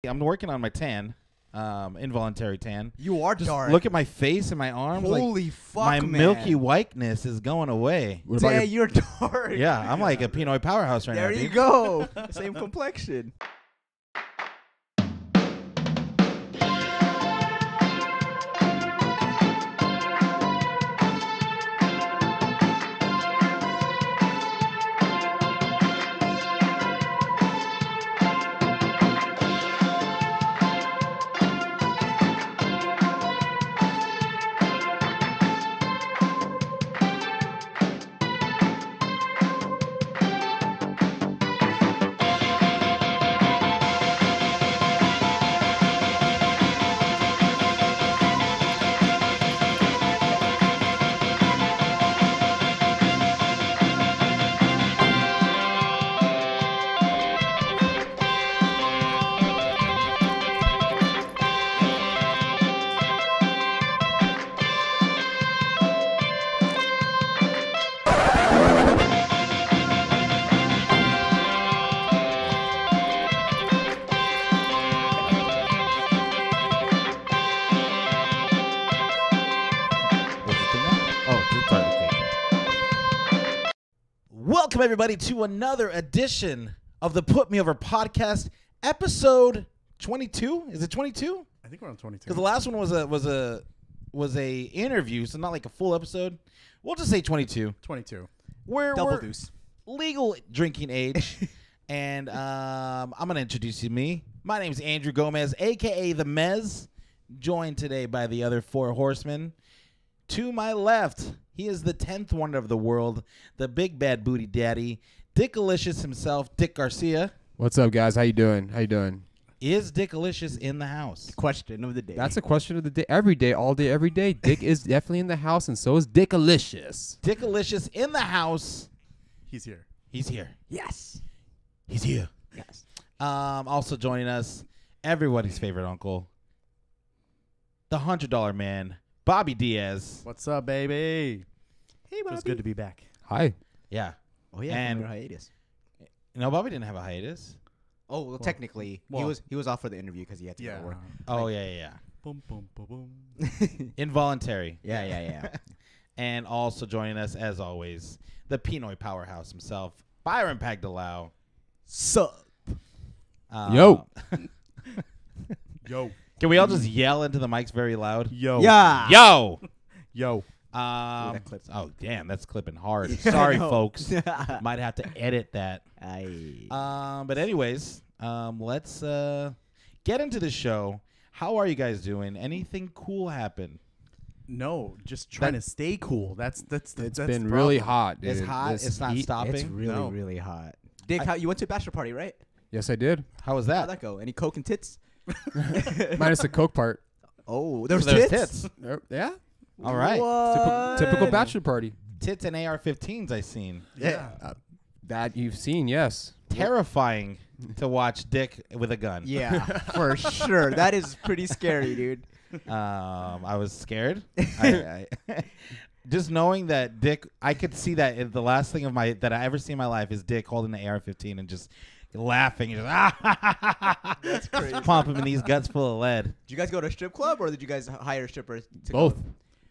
I'm working on my tan, involuntary tan. You are Just dark. look at my face and my arms. Holy fuck, my man. milky whiteness is going away. Dang, you're dark. Yeah, I'm like a Pinoy powerhouse right now. There you dude. go. Same complexion. Welcome, everybody, to another edition of the Put Me Over podcast, episode 22. Is it 22? I think we're on 22. Because the last one was a interview, so not like a full episode. We'll just say 22. 22. We're Double deuce. legal drinking age, and I'm gonna introduce you to me. My name is Andrew Gomez, aka the Mez, joined today by the other four horsemen. To my left, he is the 10th wonder of the world, the big bad booty daddy, Dickalicious himself, Dick Garcia. What's up, guys? How you doing? How you doing? Is Dickalicious in the house? Question of the day. That's a question of the day. Every day, all day, every day. Dick is definitely in the house, and so is Dickalicious. Dickalicious in the house. He's here. He's here. yes. He's here. Yes. Also joining us, everybody's favorite uncle, the $100 man, Bobby Diaz. What's up, baby? Hey, Bobby. Feels good to be back. Hi. Yeah. Oh yeah. And- And hiatus. No, Bobby didn't have a hiatus. Oh well, technically, he was off for the interview because he had to go Yeah. to work. Oh, yeah. Boom, boom, boom, boom. Involuntary. Yeah. And also joining us, as always, the Pinoy powerhouse himself, Byron Pagdalao. Sup? Yo. Yo. Can we all just yell into the mics very loud? Yo. Yeah. Yo! Yo. Oh, clips. damn, that's clipping hard. Sorry, know. folks. Might have to edit that. Aye. But anyways, let's get into the show. How are you guys doing? Anything cool happen? No, just trying to stay cool. That's It's the been really problem. hot, dude. It's hot. This It's not heat- stopping. It's really, No. really hot. Dick, how you went to a bachelor party, right? Yes, I did. How was How'd that? that go? Any coke and tits? Minus the Coke part. Oh, there was There's tits. tits. Yeah. All right. What? Typical bachelor party. Tits and AR-15s I seen. Yeah. That you've seen, yes. Terrifying to watch Dick with a gun. Yeah, for sure. That is pretty scary, dude. I was scared. I just knowing that Dick, I could see that the last thing that I ever see in my life is Dick holding the AR-15 and just laughing and just That's crazy. pump him in these guts full of lead. Did you guys go to a strip club, or did you guys hire a stripper? To Both.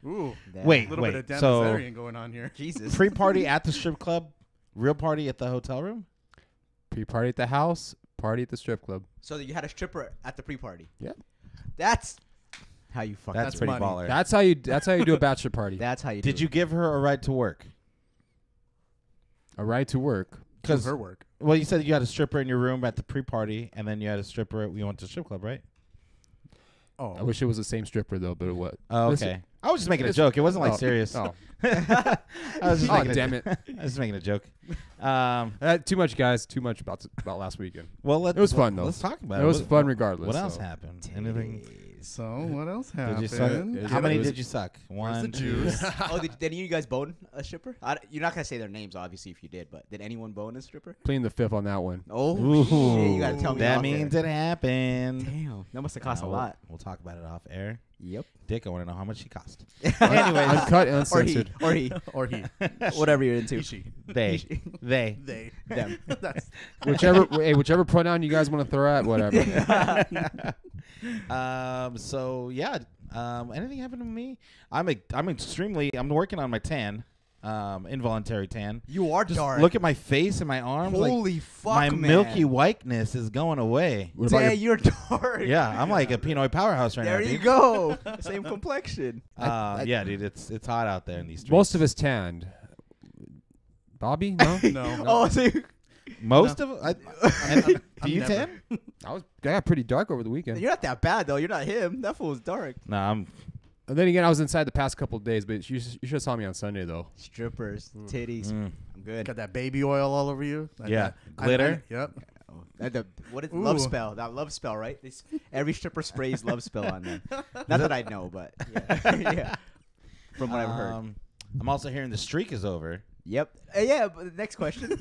Go? Ooh. Damn. Wait. A little bit of so Dennis going on here. Jesus. pre-party at the strip club, real party at the hotel room. Pre-party at the house, party at the strip club. So you had a stripper at the pre-party. Yep. That's how you fuck. That's That's pretty money. baller. That's how you do a bachelor party. That's how you. Did do you it. give her a ride to work? A ride to work. Do Because her work. well, you said you had a stripper in your room at the pre-party, and then you had a stripper. We went to the strip club, right? Oh. I wish it was the same stripper though, but what? Oh, Listen- okay. I was just making a Listen- joke. It wasn't like Oh, serious. Oh, I was just oh making damn a, it! I was just making a joke. Too much, guys. Too much about last weekend. Well, It was fun, though. Let's talk about it. It was What- fun regardless. What else so. happened? Anything? So what else Did happened? you suck? Is How it- many was- did you suck? Where's the One, two. juice? Oh, did any of you guys bone a stripper? You're not gonna say their names, obviously, if you did. But did anyone bone a stripper? Pleading the fifth on that one. Oh Ooh. shit! You gotta tell me. That off means air. it happened. Damn, that must have cost a We'll- lot. We'll talk about it off air. Yep. Dick, I want to know how much she cost. Anyways, uncut and Or he. uncensored. Or he. Or he. Whatever you're into. She. They. They. They. Them. That's Whichever pronoun you guys want to throw at, whatever. So yeah. Anything happened to me? I'm working on my tan. Involuntary tan. You are Just dark. look at my face and my arms. Holy fuck, my man. milky whiteness is going away. What about Dang, you're dark. Yeah, I'm like a Pinoy powerhouse right There now. you Dude. go. Same complexion. Yeah, dude, it's hot out there in these streets. most of us tanned? Bobby, no. no. Oh, so Most of do you never. tan? I got pretty dark over the weekend. you're not that bad though. You're not him. That fool's dark. Nah, I'm. And then again, I was inside the past couple of days, but you should have saw me on Sunday though. Strippers, titties. I'm good. Got that baby oil all over you. Yeah, I- glitter. Yep. What is Ooh. love spell? That love spell, right? Every stripper sprays love spell on them. Not that I know, but yeah. Yeah. From what I've heard. I'm also hearing the streak is over. Yep. Yeah. But the next question.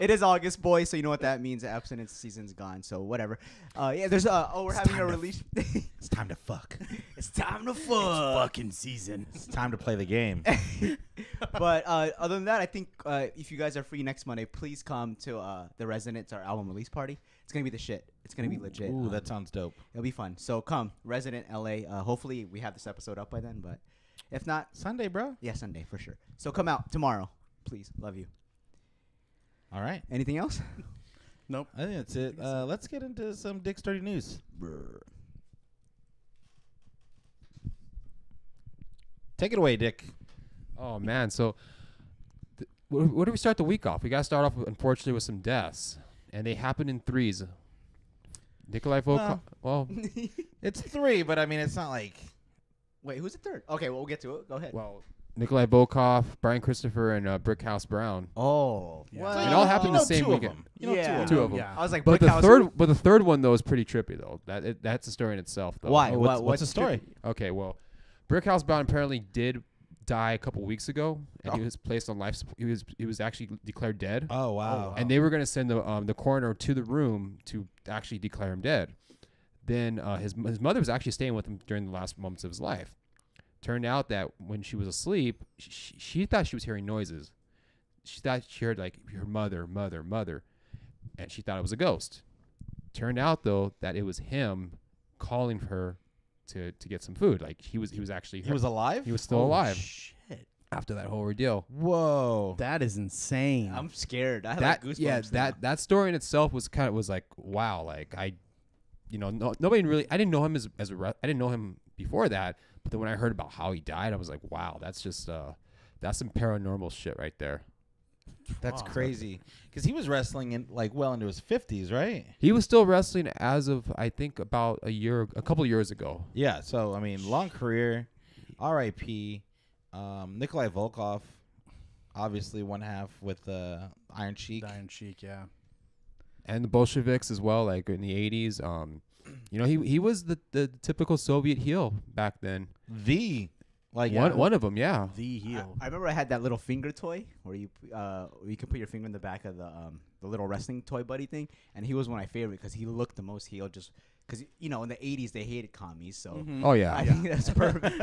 It is August, boys, so you know what that means. The abstinence season's gone. So whatever. Yeah. There's we're having a release. It's time to fuck. It's time to fuck. Fucking season. It's time to play the game. But other than that, I think if you guys are free next Monday, please come to the Resonance, our album release party. It's gonna be the shit. It's gonna be legit. Ooh, that sounds dope. It'll be fun. So come, Resident LA. Hopefully we have this episode up by then, but if not, Sunday, bro. yeah, Sunday for sure. So come out tomorrow, please. Love you. All right. Anything else? Nope. I think that's it. Let's get into some Dick's Dirty News. Take it away, Dick. Oh man, so where do we start the week off? We got to start off, unfortunately, with some deaths, and they happen in threes. Nikolai Volkov. Well, It's 3, but I mean, it's not like. Wait, who's the third? Okay, well we'll get to it. Go ahead. Nikolai Volkov, Brian Christopher, and Brickhouse Brown. Oh, Yeah. well, It all happened the same 2 of weekend. them. You know, Yeah. Two of them. Yeah. I was like, But Brickhouse. the third one though is pretty trippy though. That's a story in itself though. Why? Oh, what's the story? Okay, well, Brickhouse Brown apparently did die a couple weeks ago, and he was placed on life support. He was actually declared dead, Oh, wow. wow. and they were going to send the coroner to the room to actually declare him dead. Then his mother was actually staying with him during the last moments of his life. Turned out that when she was asleep, she thought she was hearing noises. She thought she heard like her mother, and she thought it was a ghost. Turned out though that it was him calling her to get some food. Like he was actually He was alive? he was still alive Shit. after that whole ordeal. Whoa. That is insane. I'm scared. I have That like goosebumps. yeah, now. that story in itself was like wow, like nobody really, I didn't know him I didn't know him before that, but then when I heard about how he died, I was like, wow, that's just that's some paranormal shit right there. That's Fuck. crazy. Because he was wrestling in like well into his 50s, right? He was still wrestling as of I think about a couple of years ago. Yeah. So I mean, long career. R.I.P. Nikolai Volkov, obviously one half with Iron Sheik. Iron Sheik, yeah. And the Bolsheviks as well, like in the 80s. He was the typical Soviet heel back then. One of them, yeah. The heel. I remember I had that little finger toy where you could put your finger in the back of the little wrestling toy buddy thing, and he was one of my favorite because he looked the most heel. Just because in the 80s they hated commies, so Oh yeah, I think that's perfect.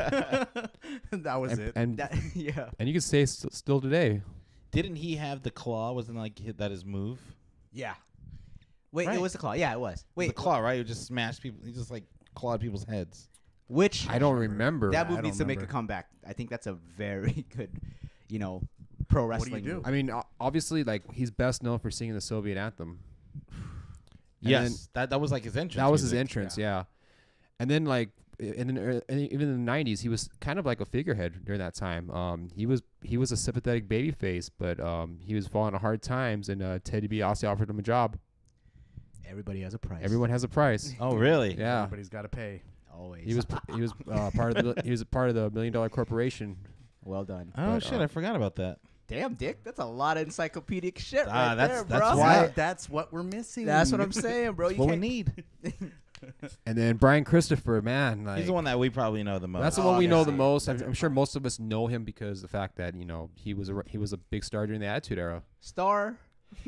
That was it. and Yeah. and you can say still today. Didn't he have the claw? Wasn't like that his move? Yeah. Wait, Right. it was the claw. Yeah, it was. Wait, The claw, right? He would just smash people. He just like clawed people's heads. which I don't remember. that I move don't needs to make a remember. comeback. I think that's a very good, pro What do you wrestling. do? move. I mean, obviously, like he's best known for singing the Soviet anthem. And Yes, that was like his entrance. That was his music. entrance, yeah. And then like, and even in the '90s, he was kind of like a figurehead during that time. He was a sympathetic babyface, but he was falling on hard times, and Ted DiBiase offered him a job. Everybody has a price. Everyone has a price. Oh, really? Yeah, Everybody's got to pay. Always. he was part of the $1 million corporation. Well done. Oh But, shit! I forgot about that. Damn, Dick, that's a lot of encyclopedic shit Ah, right that's- there, bro. that's why- That's what we're missing. That's what I'm saying, bro. That's You what we can't. need. And then Brian Christopher, man, like He's the one that we probably know the most. that's the one we know the Obviously. most. I'm sure most of us know him because the fact that he was a big star during the Attitude Era. Star,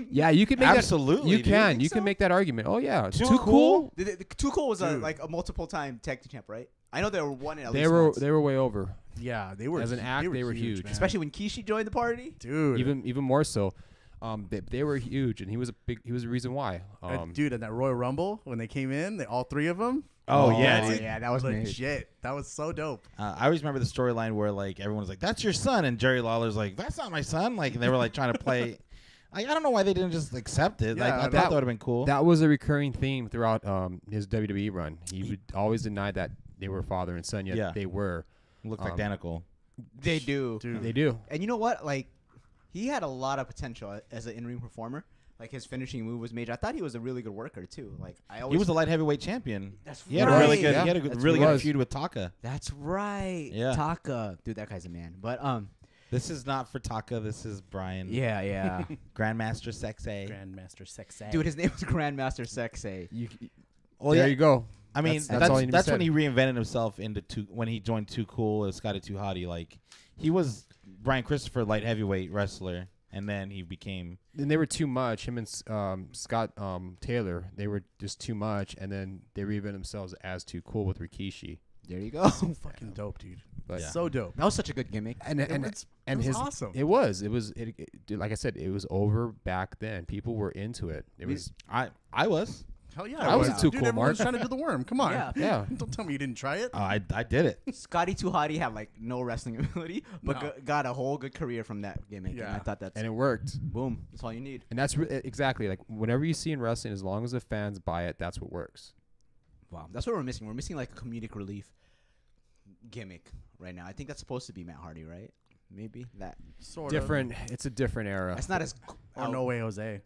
Yeah, you can make Absolutely, that. You dude. can. Think You can so? make that argument. Oh yeah, Too Cool? Too Cool was Dude. like a multiple-time tag team champ, right? I know they were one at They least were once. they were way over. Yeah, they were As an act, they were huge. man. Especially when Kishi joined the party. dude. Even more so. They were huge, and he was a reason why. Dude, in that Royal Rumble when they came in, all three of them. Oh, yeah, dude. Yeah, that was legit. legit. That was so dope. I always remember the storyline where like everyone was like, "That's your son," and Jerry Lawler's like, "That's not my son." Like, and they were like trying to play. Like, I don't know why they didn't just accept it. Like, Yeah, I thought that- that would have been cool. That was a recurring theme throughout his WWE run. He would always deny that they were father and son, yet Yeah. they were. Looked identical. They do. Dude. They do. And you know what? Like, he had a lot of potential as an in-ring performer. Like, his finishing move was major. I thought he was a really good worker too. Like, I always He was a light heavyweight champion. That's He had a really right. good. Yeah, He had a that's really what he good was. feud with Taka. That's right. Yeah. Taka, dude, that guy's a man. But This is not for Taka. This is Brian. yeah. Grandmaster Sexay. Grandmaster Sexay. Dude, his name was Grandmaster Sexay. Well, there yeah. you go. I mean, That's all you need to that's say. when he reinvented himself into when he joined Too Cool as Scotty Too Hottie. Like, he was Brian Christopher, light heavyweight wrestler, and then he became. And they were too much. Him and Scott Taylor, they were just too much, and then they reinvented themselves as Too Cool with Rikishi. There you go. so fucking dope, dude. But Yeah. So dope. That was such a good gimmick. and It was his awesome. It was dude, like I said, it was over back then. People were into it. It was I was. Hell yeah, I wasn't too dude, cool, everyone's Mark. trying to do the worm. Come on. Yeah. yeah. Don't tell me you didn't try it. I did it. Scotty Too Hottie had like no wrestling ability, but No. got a whole good career from that gimmick. And Yeah. I thought that's And it worked. boom. That's all you need. And that's exactly like whenever you see in wrestling, as long as the fans buy it, that's what works. Wow, that's what we're missing. We're missing like a comedic relief gimmick right now. I think that's supposed to be Matt Hardy, right? Maybe that. Sort Different. It's a different era. That's not as. Of. Or No Way Jose.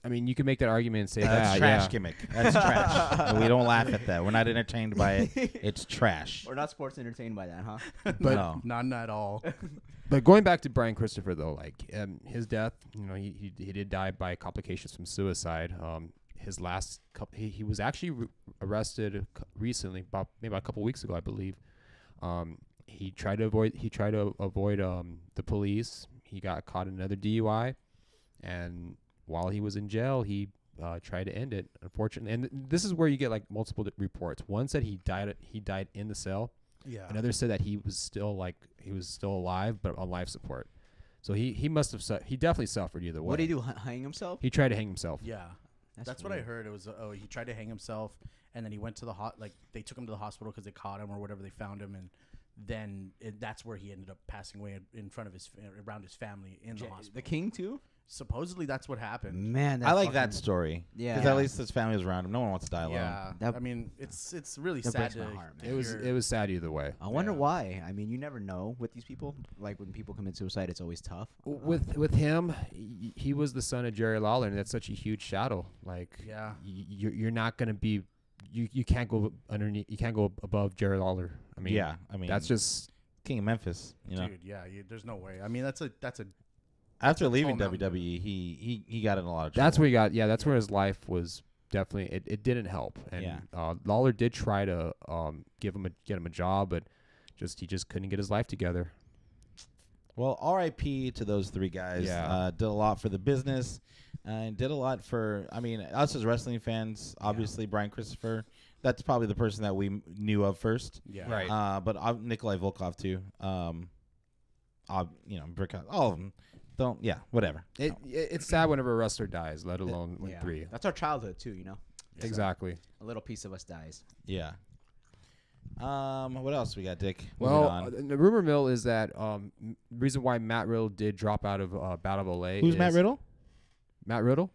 I mean, you can make that argument and say That's that. trash Yeah. gimmick. That's trash. And we don't laugh at that. We're not entertained by it. It's trash. We're not sports entertained by that, huh? But No. None at all. But going back to Brian Christopher though, like his death, you know, he did die by complications from suicide. His last couple, he was actually arrested recently, about maybe a couple weeks ago, I believe. He tried to avoid the police. He got caught in another DUI, and while he was in jail, he tried to end it. Unfortunately, and this is where you get like multiple reports. One said he died in the cell. Yeah. Another said that he was still alive, but on life support. So he must have he definitely suffered either way. What did he do? Hang himself? He tried to hang himself. Yeah. That's what I heard. It was he tried to hang himself, and then he went to the they took him to the hospital because they caught him or whatever, they found him, and then that's where he ended up passing away in front of around his family in the hospital. The king too? Supposedly that's what happened. Man, I like that story. Yeah. Because at least his family was around him. No one wants to die alone. Yeah, That- I mean it's really that sad breaks to my heart, man. It was sad either way. I wonder Yeah. why. I mean, you never know with these people. Like when people commit suicide, it's always tough. With him, he was the son of Jerry Lawler, and that's such a huge shadow. Like, Yeah. you're not gonna be, you can't go underneath, you can't go above Jerry Lawler. I mean, Yeah. I mean, that's just King of Memphis. You know, Dude, yeah, there's no way. I mean that's a after a leaving tall mountain. WWE, he got in a lot of trouble. that's where he got. Yeah, that's where his life was definitely. It didn't help, and Yeah. Lawler did try to get him a job, but he just couldn't get his life together. Well, R.I.P. to those three guys. Yeah. Did a lot for the business, and did a lot for. I mean, us as wrestling fans. Obviously, Brian Christopher. That's probably the person that we knew of first. yeah. Right. But Nikolai Volkov too. Brick, all of them. Don't. Yeah. Whatever. It's sad whenever a wrestler dies, let alone with Yeah. three. That's our childhood too, you know. So Exactly. a little piece of us dies. Yeah. What else we got, Dick? Moving Well, on. the rumor mill is that reason why Matt Riddle did drop out of Battle of LA. Who's is Matt Riddle? Matt Riddle.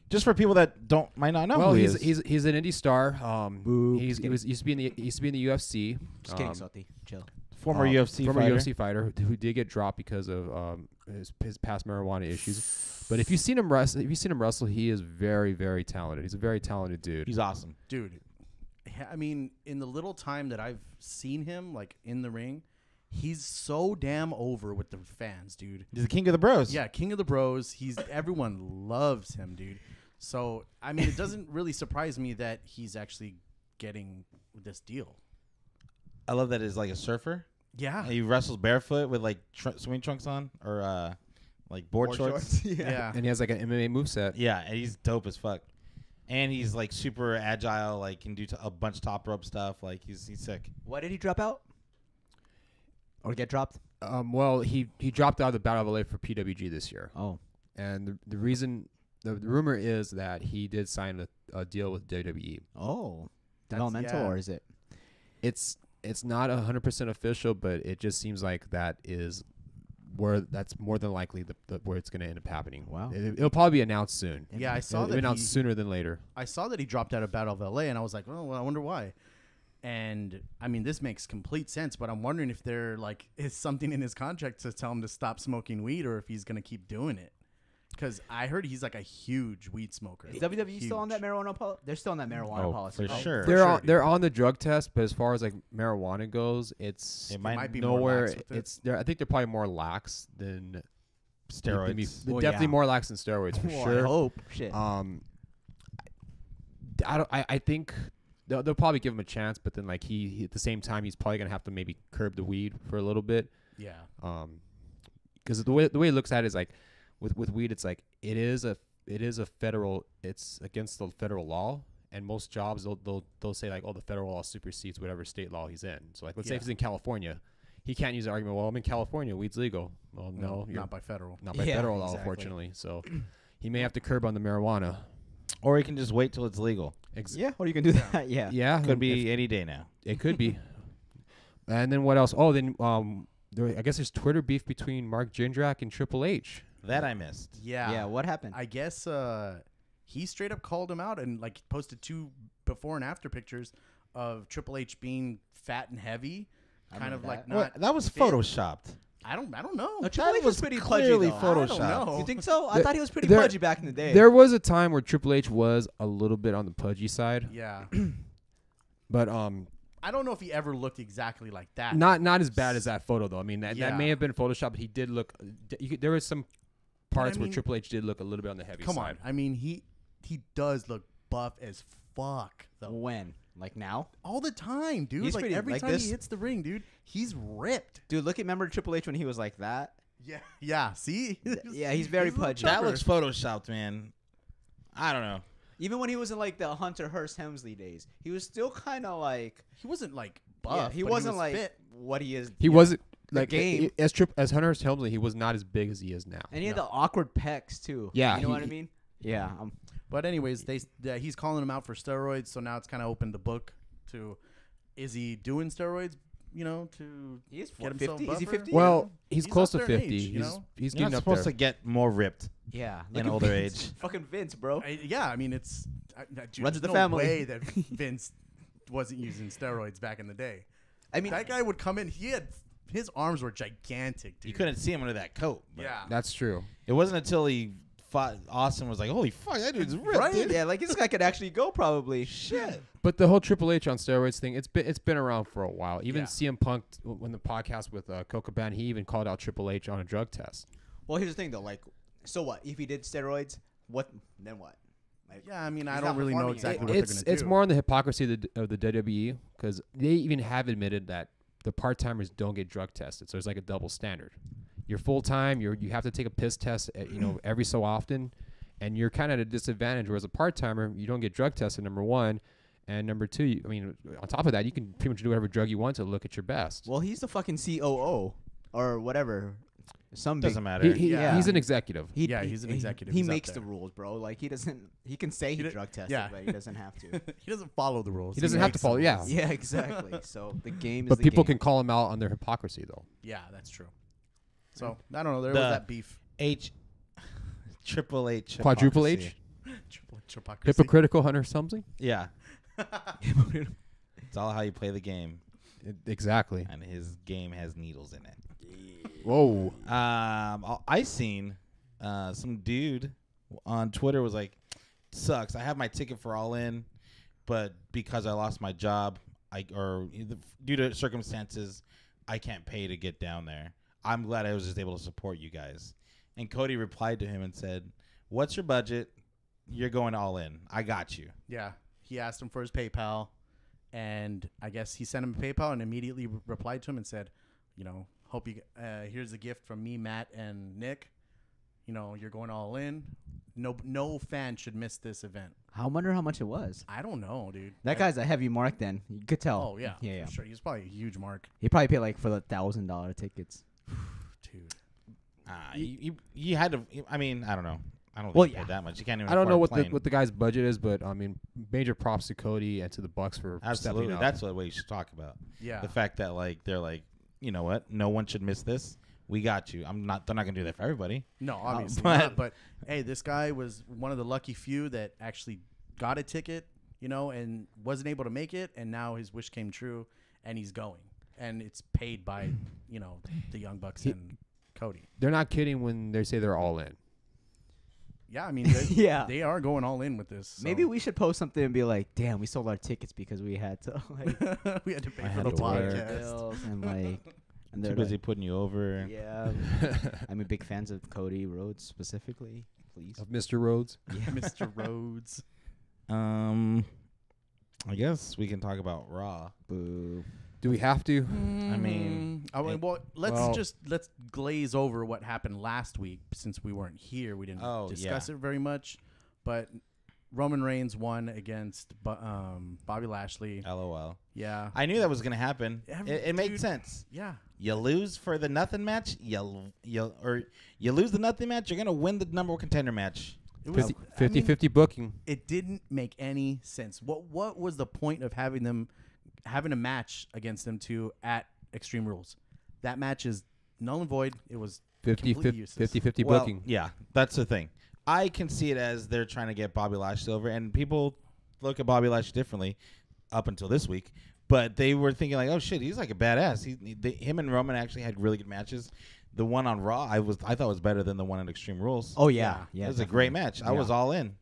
Just for people that might not know. Well, who he he's is. he's an indie star. Boo. He used to be in the UFC. Just kidding, Soti. Chill. former UFC former fighter. UFC fighter who did get dropped because of his past marijuana issues. But if you've seen him wrestle, he is very, very talented. He's a very talented dude. He's awesome. Dude, I mean, in the little time that I've seen him, like, in the ring, he's so damn over with the fans, dude. He's the king of the bros. Yeah, king of the bros. Everyone loves him, dude. So, I mean, it doesn't really surprise me that he's actually getting this deal. I love that he's like a surfer. Yeah. He wrestles barefoot with like swimming trunks on, or like board shorts. Yeah. And he has like an MMA moveset. Yeah, and he's dope as fuck. And he's like super agile, like can do a bunch of top rope stuff. Like he's sick. Why did he drop out? Or get dropped? Well, he dropped out of the Battle of LA for PWG this year. Oh. And the reason, the rumor is that he did sign a deal with WWE. Oh. That's- Developmental, yeah. or is it? It's not 100% official, but it just seems like that's more than likely where it's going to end up happening. Wow. It'll probably be announced soon. Yeah, I saw It'll be that announced he, sooner than later. I saw that he dropped out of Battle of LA, and I was like, oh, well, I wonder why. And I mean, this makes complete sense, but I'm wondering if there is something in his contract to tell him to stop smoking weed, or if he's gonna keep doing it. Because I heard he's like a huge weed smoker. Is WWE still on that Huge. marijuana policy? They're still on that marijuana policy. for right? sure. They're on the drug test, but as far as like marijuana goes, it's It might be more nowhere. lax with it. I think they're probably more lax than Steroids. Well, definitely yeah. more lax than steroids for Well, sure. I hope. Shit. I think they'll probably give him a chance, but then like he at the same time he's probably gonna have to maybe curb the weed for a little bit. Yeah. Because the way he looks at it is like with weed, it's like it is a federal, it's against the federal law, and most jobs they'll say like, oh, the federal law supersedes whatever state law he's in. So like let's say if he's in California, he can't use the argument, well, I'm in California, weed's legal. Well, no, you're not by federal. not by Yeah, federal law, exactly. unfortunately. So he may have to curb on the marijuana. Or he can just wait till it's legal. Yeah, or you can do that. Yeah. Yeah, Could be any day now. It could be. And then what else? Oh, then I guess there's Twitter beef between Mark Jindrak and Triple H. That I missed. Yeah. Yeah. What happened? I guess he straight up called him out and like posted 2 before and after pictures of Triple H being fat and heavy, I kind of remember like that. What? not. That was fit. photoshopped. I don't know. No, Triple H was pretty pudgy, clearly though. photoshopped. I don't know. You think so? I There- thought he was pretty there- pudgy back in the day. There was a time where Triple H was a little bit on the pudgy side, Yeah. but I don't know if he ever looked exactly like that. not as bad as that photo though. I mean that Yeah. may have been photoshopped. But he did look. There was some parts where mean- Triple H did look a little bit on the heavy Come side. on. I mean, he does look buff as fuck though. When? Like now? All the time, dude. He's Like pretty- every like time this. he hits the ring, dude, he's ripped. Dude, remember Triple H when he was like that? Yeah. Yeah. See? Yeah, he's very a little pudgy. That chubber. looks photoshopped, man. I don't know. Even when he was in like the Hunter Hearst Hemsley days, he was still kind of like He wasn't like buff. yeah, he but wasn't was like fit. what he is. He wasn't like game. as Hunter Helmsley. He was not as big as he is now. And he had the awkward pecs too. Yeah, you know he- what I mean? Yeah. But anyways, he's calling him out for steroids, so now it's kind of opened the book to, is he doing steroids? You know, to He is get 50. himself Is he buffer? 50? Well, he's He's close up to there in 50. age, you know? He's You're getting not up supposed there. to get more ripped Yeah. in at older Vince. age. Fucking Vince, bro. Yeah, I mean, it's dude, Runs there's the no family. way that Vince wasn't using steroids back in the day. I mean, That guy would come in. His arms were gigantic, dude. You couldn't see him under that coat. but Yeah. That's true. It wasn't until he fought Austin was like, holy fuck, that dude's ripped, right? dude. Yeah, like this guy could actually go probably. Shit. But the whole Triple H on steroids thing, it's been around for a while. Even Yeah. CM Punk, when the podcast with Coco Ban, he even called out Triple H on a drug test. Well, here's the thing though. Like, so what? If he did steroids, then what? Like, Yeah, I mean, I He's don't not really know performing exactly anymore. what they're gonna It's do. more on the hypocrisy of the WWE because they even have admitted that the part timers don't get drug tested, so it's like a double standard. You're full time, you have to take a piss test every so often, and you're kind of at a disadvantage. Whereas a part timer, you don't get drug tested. Number one, and number two, on top of that, you can pretty much do whatever drug you want to look at your best. well, he's the fucking COO or whatever. Some Doesn't big. matter. Yeah. He's an executive. Yeah, he's an executive. He He's up makes the there. rules, bro. Like he doesn't. He can say he d- drug tested, yeah. but he doesn't have to. He doesn't follow the rules. He doesn't have to makes follow. the Yeah, rules. Yeah, exactly. So the game is. but the people game. can call him out on their hypocrisy, though. Yeah, that's true. So I don't know. There The- was that beef. Triple H. Quadruple hypocrisy. H, Triple H hypocrisy. hypocritical Hunter something. Yeah. It's all how you play the game. Exactly. And his game has needles in it. Whoa. I seen some dude on Twitter was like, sucks. I have my ticket for All In, but because I lost my job, due to circumstances, I can't pay to get down there. I'm glad I was just able to support you guys. And Cody replied to him and said, what's your budget? You're going All In. I got you. Yeah, he asked him for his PayPal, and I guess he sent him a PayPal and immediately replied to him and said, hope you here's a gift from me, Matt, and Nick. You're going all in. No fan should miss this event. I wonder how much it was. I don't know, dude. That guy's a heavy mark. Then you could tell. Oh yeah, yeah. for sure. He's probably a huge mark, He probably paid like for the $1,000 tickets. dude. You had to. I mean, I don't know. I don't think Well, he paid yeah. that much. You can't even. I don't know afford a plane. what the guy's budget is, but I mean, major props to Cody and to the Bucks for Absolutely, stepping up. that's what we should talk about. Yeah. The fact that like they're like, you know what? No one should miss this. We got you. I'm not. They're not gonna do that for everybody. No, obviously but- not. But hey, this guy was one of the lucky few that actually got a ticket, and wasn't able to make it, and now his wish came true, and he's going, and it's paid by, the Young Bucks and Cody. They're not kidding when they say they're all in. Yeah, I mean, they, Yeah. they are going all in with this. So. Maybe we should post something and be like, "Damn, we sold our tickets because we had to like we had to pay I for had the to work. podcast. bills and like." And Too they're busy like, putting you over. yeah. I mean, big fans of Cody Rhodes specifically. Please. Of Mr. Rhodes. Yeah. Mr. Rhodes. I guess we can talk about Raw. Boo. Do we have to? mean, let's glaze over what happened last week since we weren't here. We didn't discuss it very much, but Roman Reigns won against Bobby Lashley. LOL. Yeah, I knew that was gonna happen. Every- It made dude. sense. yeah. You lose for the nothing match. You lose the nothing match. You're gonna win the number one contender match. It was 50 booking. It didn't make any sense. What was the point of having a match against them two at Extreme Rules? That match is null and void. It was 50 completely useless. 50 Well, booking. yeah, that's the thing. I can see it as they're trying to get Bobby Lashley over, and people look at Bobby Lashley differently up until this week. But they were thinking like, oh shit, he's like a badass. Him and Roman actually had really good matches. The one on Raw, I thought was better than the one at Extreme Rules. Oh yeah, yeah. it was a great match. I was all in.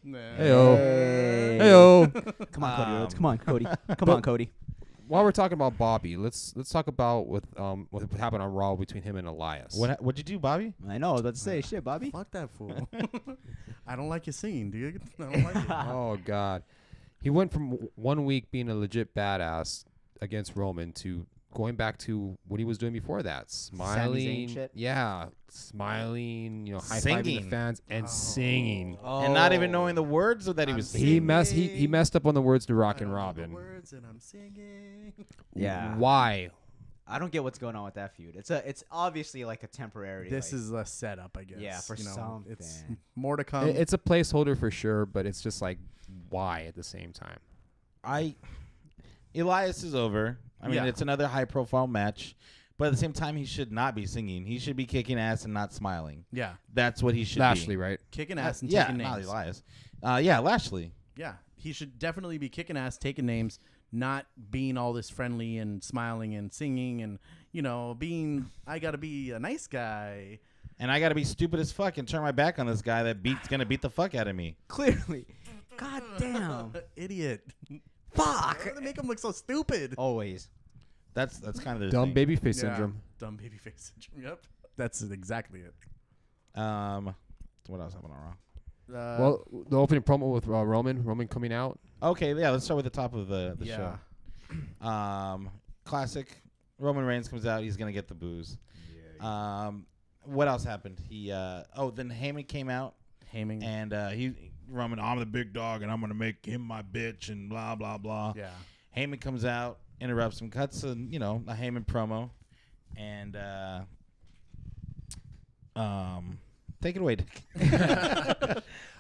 Heyo. Hey. Heyo. Come on, Cody Rhodes. Come on, Cody. Come on, Cody. While we're talking about Bobby, let's talk about what happened on Raw between him and Elias. What'd you do, Bobby? I know. I was about to say shit, Bobby. Fuck that fool. I don't like your singing, dude. I don't like it. Oh God, he went from 1 week being a legit badass against Roman to going back to what he was doing before that, smiling, shit? yeah, smiling, high fiving Singing. the fans and singing. And not even knowing the words that he was He singing. he messed up on the words to Rock and I don't know Robin. the words and I'm singing. Yeah. Why? I don't get what's going on with that feud. It's obviously like a temporary. This like, is a setup, I guess. Yeah, for something. It's more to come. It's a placeholder for sure, but it's just like why at the same time. Elias is over. I mean, Yeah. it's another high-profile match, but at the same time, he should not be singing. He should be kicking ass and not smiling. yeah, That's what he should Lashley, be. right? kicking ass and Yeah, taking not names. Elias. Yeah, Lashley. Yeah, he should definitely be kicking ass, taking names, not being all this friendly and smiling and singing and being. I gotta be a nice guy. And I got to be stupid as fuck and turn my back on this guy that's going to beat the fuck out of me. clearly. God damn. Idiot. Fuck. They make him look so stupid. Always. That's kind of their Dumb thing. babyface syndrome. Dumb babyface syndrome. Yep, that's exactly it. What else happened on Raw? Well, the opening promo with Roman coming out. Okay, yeah, let's start with the top of the yeah. show. Classic. Roman Reigns comes out. He's going to get the booze. What else happened? Then Heyman came out. Heyman. And Roman, I'm the big dog, and I'm going to make him my bitch, and blah, blah, blah. Yeah. Heyman comes out, interrupts him, cuts a Heyman promo, and take it away, Dick.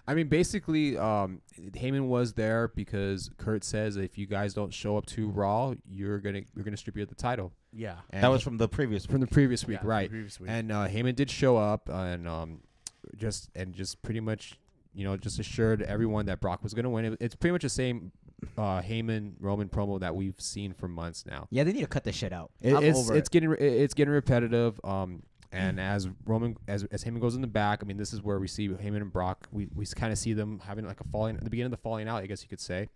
I mean, basically, Heyman was there because Kurt says if you guys don't show up to Raw, you're gonna strip you of the title. Yeah. And That was from the previous from the previous week, Yeah, right? previous week. And Heyman did show up and just pretty much just assured everyone that Brock was gonna win. It's pretty much the same Heyman Roman promo that we've seen for months now. Yeah, they need to cut this shit out. I'm over It's it. getting repetitive. And as Heyman goes in the back, I mean, this is where we see Heyman and Brock. We kind of see them having like a falling at the beginning of the falling out, I guess you could say.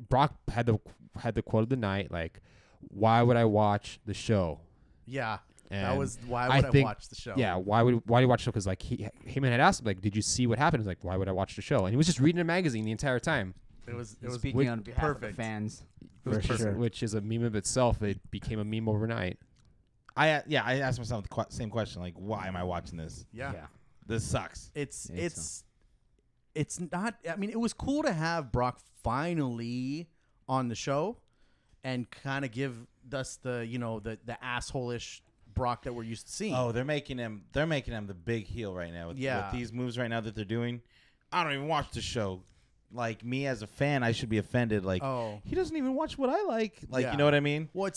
Brock had the quote of the night, like, "Why would I watch the show?" Yeah. And that was why would I watch the show? Yeah, why do you watch the show? Because like Heyman had asked him, like, "Did you see what happened?" He's like, "Why would I watch the show?" And he was just reading a magazine the entire time. It was Speaking on behalf of the perfect. fans. It was For perfect. sure. Which is a meme of itself. It became a meme overnight. I asked myself the same question. Like, why am I watching this? Yeah. This sucks. It's not. I mean, it was cool to have Brock finally on the show, and kind of give us the the asshole-ish Brock that we're used to seeing. Oh, they're making him the big heel right now. With these moves right now that they're doing. I don't even watch the show. Like, me as a fan, I should be offended. Like, he doesn't even watch what I like. Like, you know what I mean? Well,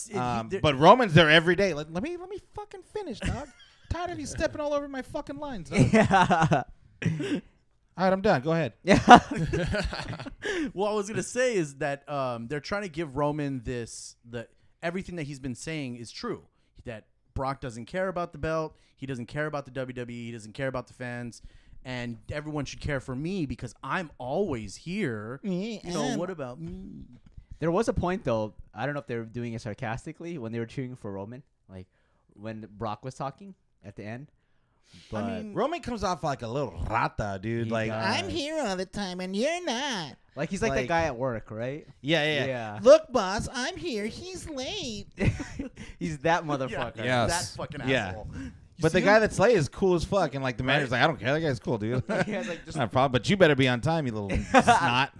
but Roman's there every day. Like, let me fucking finish, dog. Tired of you stepping all over my fucking lines. Dog. Yeah. All right, I'm done. Go ahead. Yeah. What I was gonna say is that they're trying to give Roman everything that he's been saying is true. That Brock doesn't care about the belt. He doesn't care about the WWE. He doesn't care about the fans. And everyone should care for me because I'm always here. What about me? There was a point, though. I don't know if they were doing it sarcastically when they were cheering for Roman, like when Brock was talking at the end. But I mean, Roman comes off like a little rata, dude. Like, does. I'm here all the time and you're not. like he's like that guy at work, right? Yeah. Look, boss, I'm here. He's late. He's that motherfucker. Yeah. That fucking Yeah. asshole. But the guy that's late is cool as fuck. And, like, the manager's like, I don't care. That guy's cool, dude. Yeah, it's like, just Not a problem. But you better be on time, you little snot.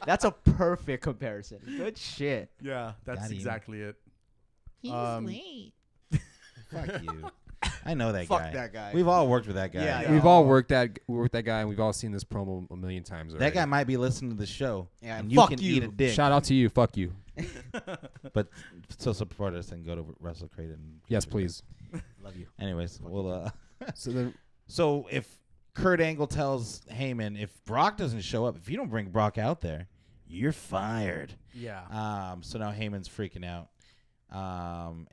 that's a perfect comparison. Good shit. Yeah, that's Got him. exactly it. He's late. Fuck you. I know that Fuck guy. that guy. We've all worked with that guy. Yeah. We've all worked that guy, and we've all seen this promo a million times already. That guy might be listening to the show. Yeah, and fuck you can you. eat a dick. Shout out to you. Fuck you. But still support us and go to Wrestle Crate and Yes, please. Love you. Anyways, we'll So then, So if Kurt Angle tells Heyman, if Brock doesn't show up, if you don't bring Brock out there, you're fired. Yeah. So now Heyman's freaking out.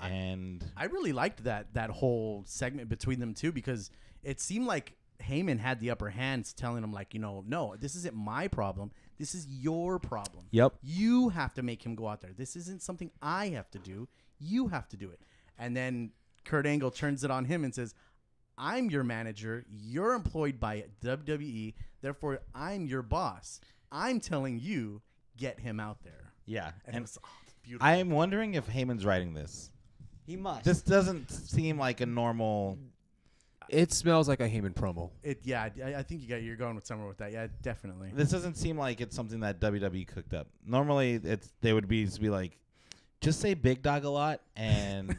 And I really liked that whole segment between them two because it seemed like Heyman had the upper hand, telling him like, no, this isn't my problem. This is your problem. Yep. You have to make him go out there. This isn't something I have to do. You have to do it. And then Kurt Angle turns it on him and says, I'm your manager. You're employed by WWE. Therefore, I'm your boss. I'm telling you, get him out there. yeah. And it was beautiful. I am wondering if Heyman's writing this. He must. This doesn't seem like a normal. it smells like a Heyman promo. I think you're going with somewhere with that. Yeah, definitely. This doesn't seem like it's something that WWE cooked up. Normally, they would be like, just say big dog a lot and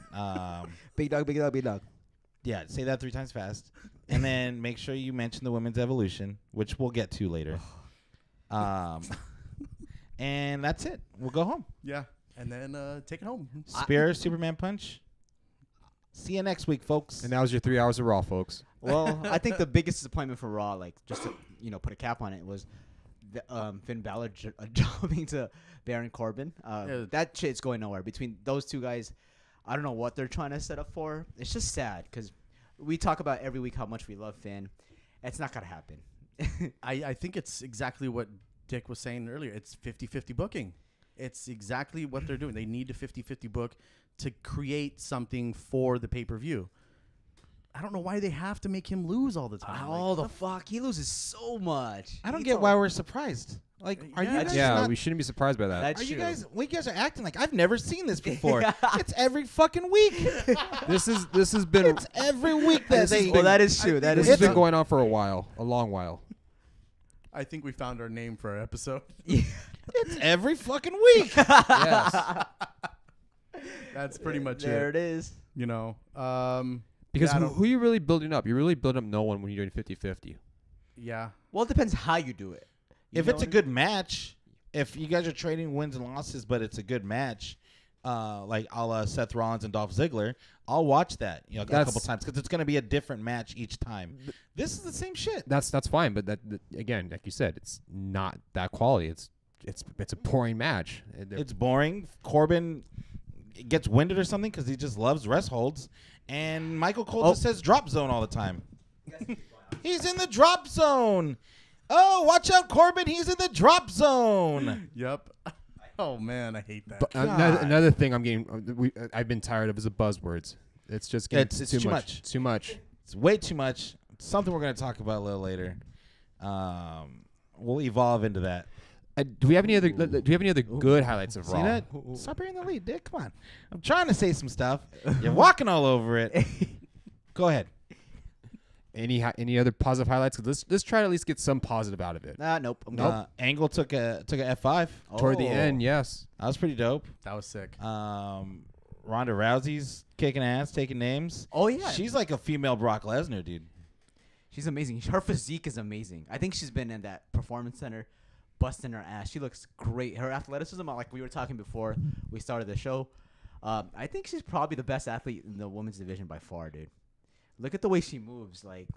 big dog, big dog, big dog. yeah, say that 3 times fast, and then make sure you mention the women's evolution, which we'll get to later. And that's it. We'll go home. Yeah, and then take it home. Spear, Superman punch. See you next week, folks. And that was your 3 hours of Raw, folks. Well, I think the biggest disappointment for Raw, like just to put a cap on it, was Finn Balor jumping to Baron Corbin. That shit's going nowhere. Between those two guys, I don't know what they're trying to set up for. It's just sad because we talk about every week how much we love Finn. It's not gonna happen. I think it's exactly what Dick was saying earlier. It's 50-50 booking. It's exactly what they're doing. They need to 50-50 book to create something for the pay-per-view. I don't know why they have to make him lose all the time. Oh, the fuck. He loses so much. I don't get why we're surprised. Like, are you guys not, we shouldn't be surprised by that. are you guys? We guys are acting like I've never seen this before. It's every fucking week. This has been It's every week that they. Well, that is true. this has been going on for a long while. I think we found our name for our episode. It's every fucking week. Yes. That's pretty much there it is. Because Who are you really building up? You're really building up no one when you're doing 50-50. yeah. Well, it depends how you do it. If it's a good match, if you guys are trading wins and losses, but it's a good match, like a la Seth Rollins and Dolph Ziggler, I'll watch that a couple times because it's going to be a different match each time. This is the same shit. That's fine, but that again, like you said, it's not that quality. It's a boring match. It's boring. Corbin gets winded or something because he just loves rest holds, and Michael Cole just says drop zone all the time. He's in the drop zone. Oh, watch out, Corbin. He's in the drop zone. Yep. Oh, man, I hate that. But another thing I've been tired of is the buzzwords. It's just getting It's too too much. much. Too much. It's way too much. It's something we're going to talk about a little later. We'll evolve into that. Do we have any other? Do we have any other good highlights of See Raw? that? Stop being the lead, Dick. Come on. I'm trying to say some stuff. You're walking all over it. Go ahead. Any other positive highlights? 'Cause let's try to at least get some positive out of it. Nope. I'm good. Angle took a F5. Toward the Oh. end, yes. That was pretty dope. That was sick. Ronda Rousey's kicking ass, taking names. Oh yeah, She's like a female Brock Lesnar, dude. she's amazing. Her physique is amazing. I think she's been in that performance center, busting her ass. She looks great. Her athleticism, like we were talking before we started the show, I think she's probably the best athlete in the women's division by far, dude. Look at the way she moves. Like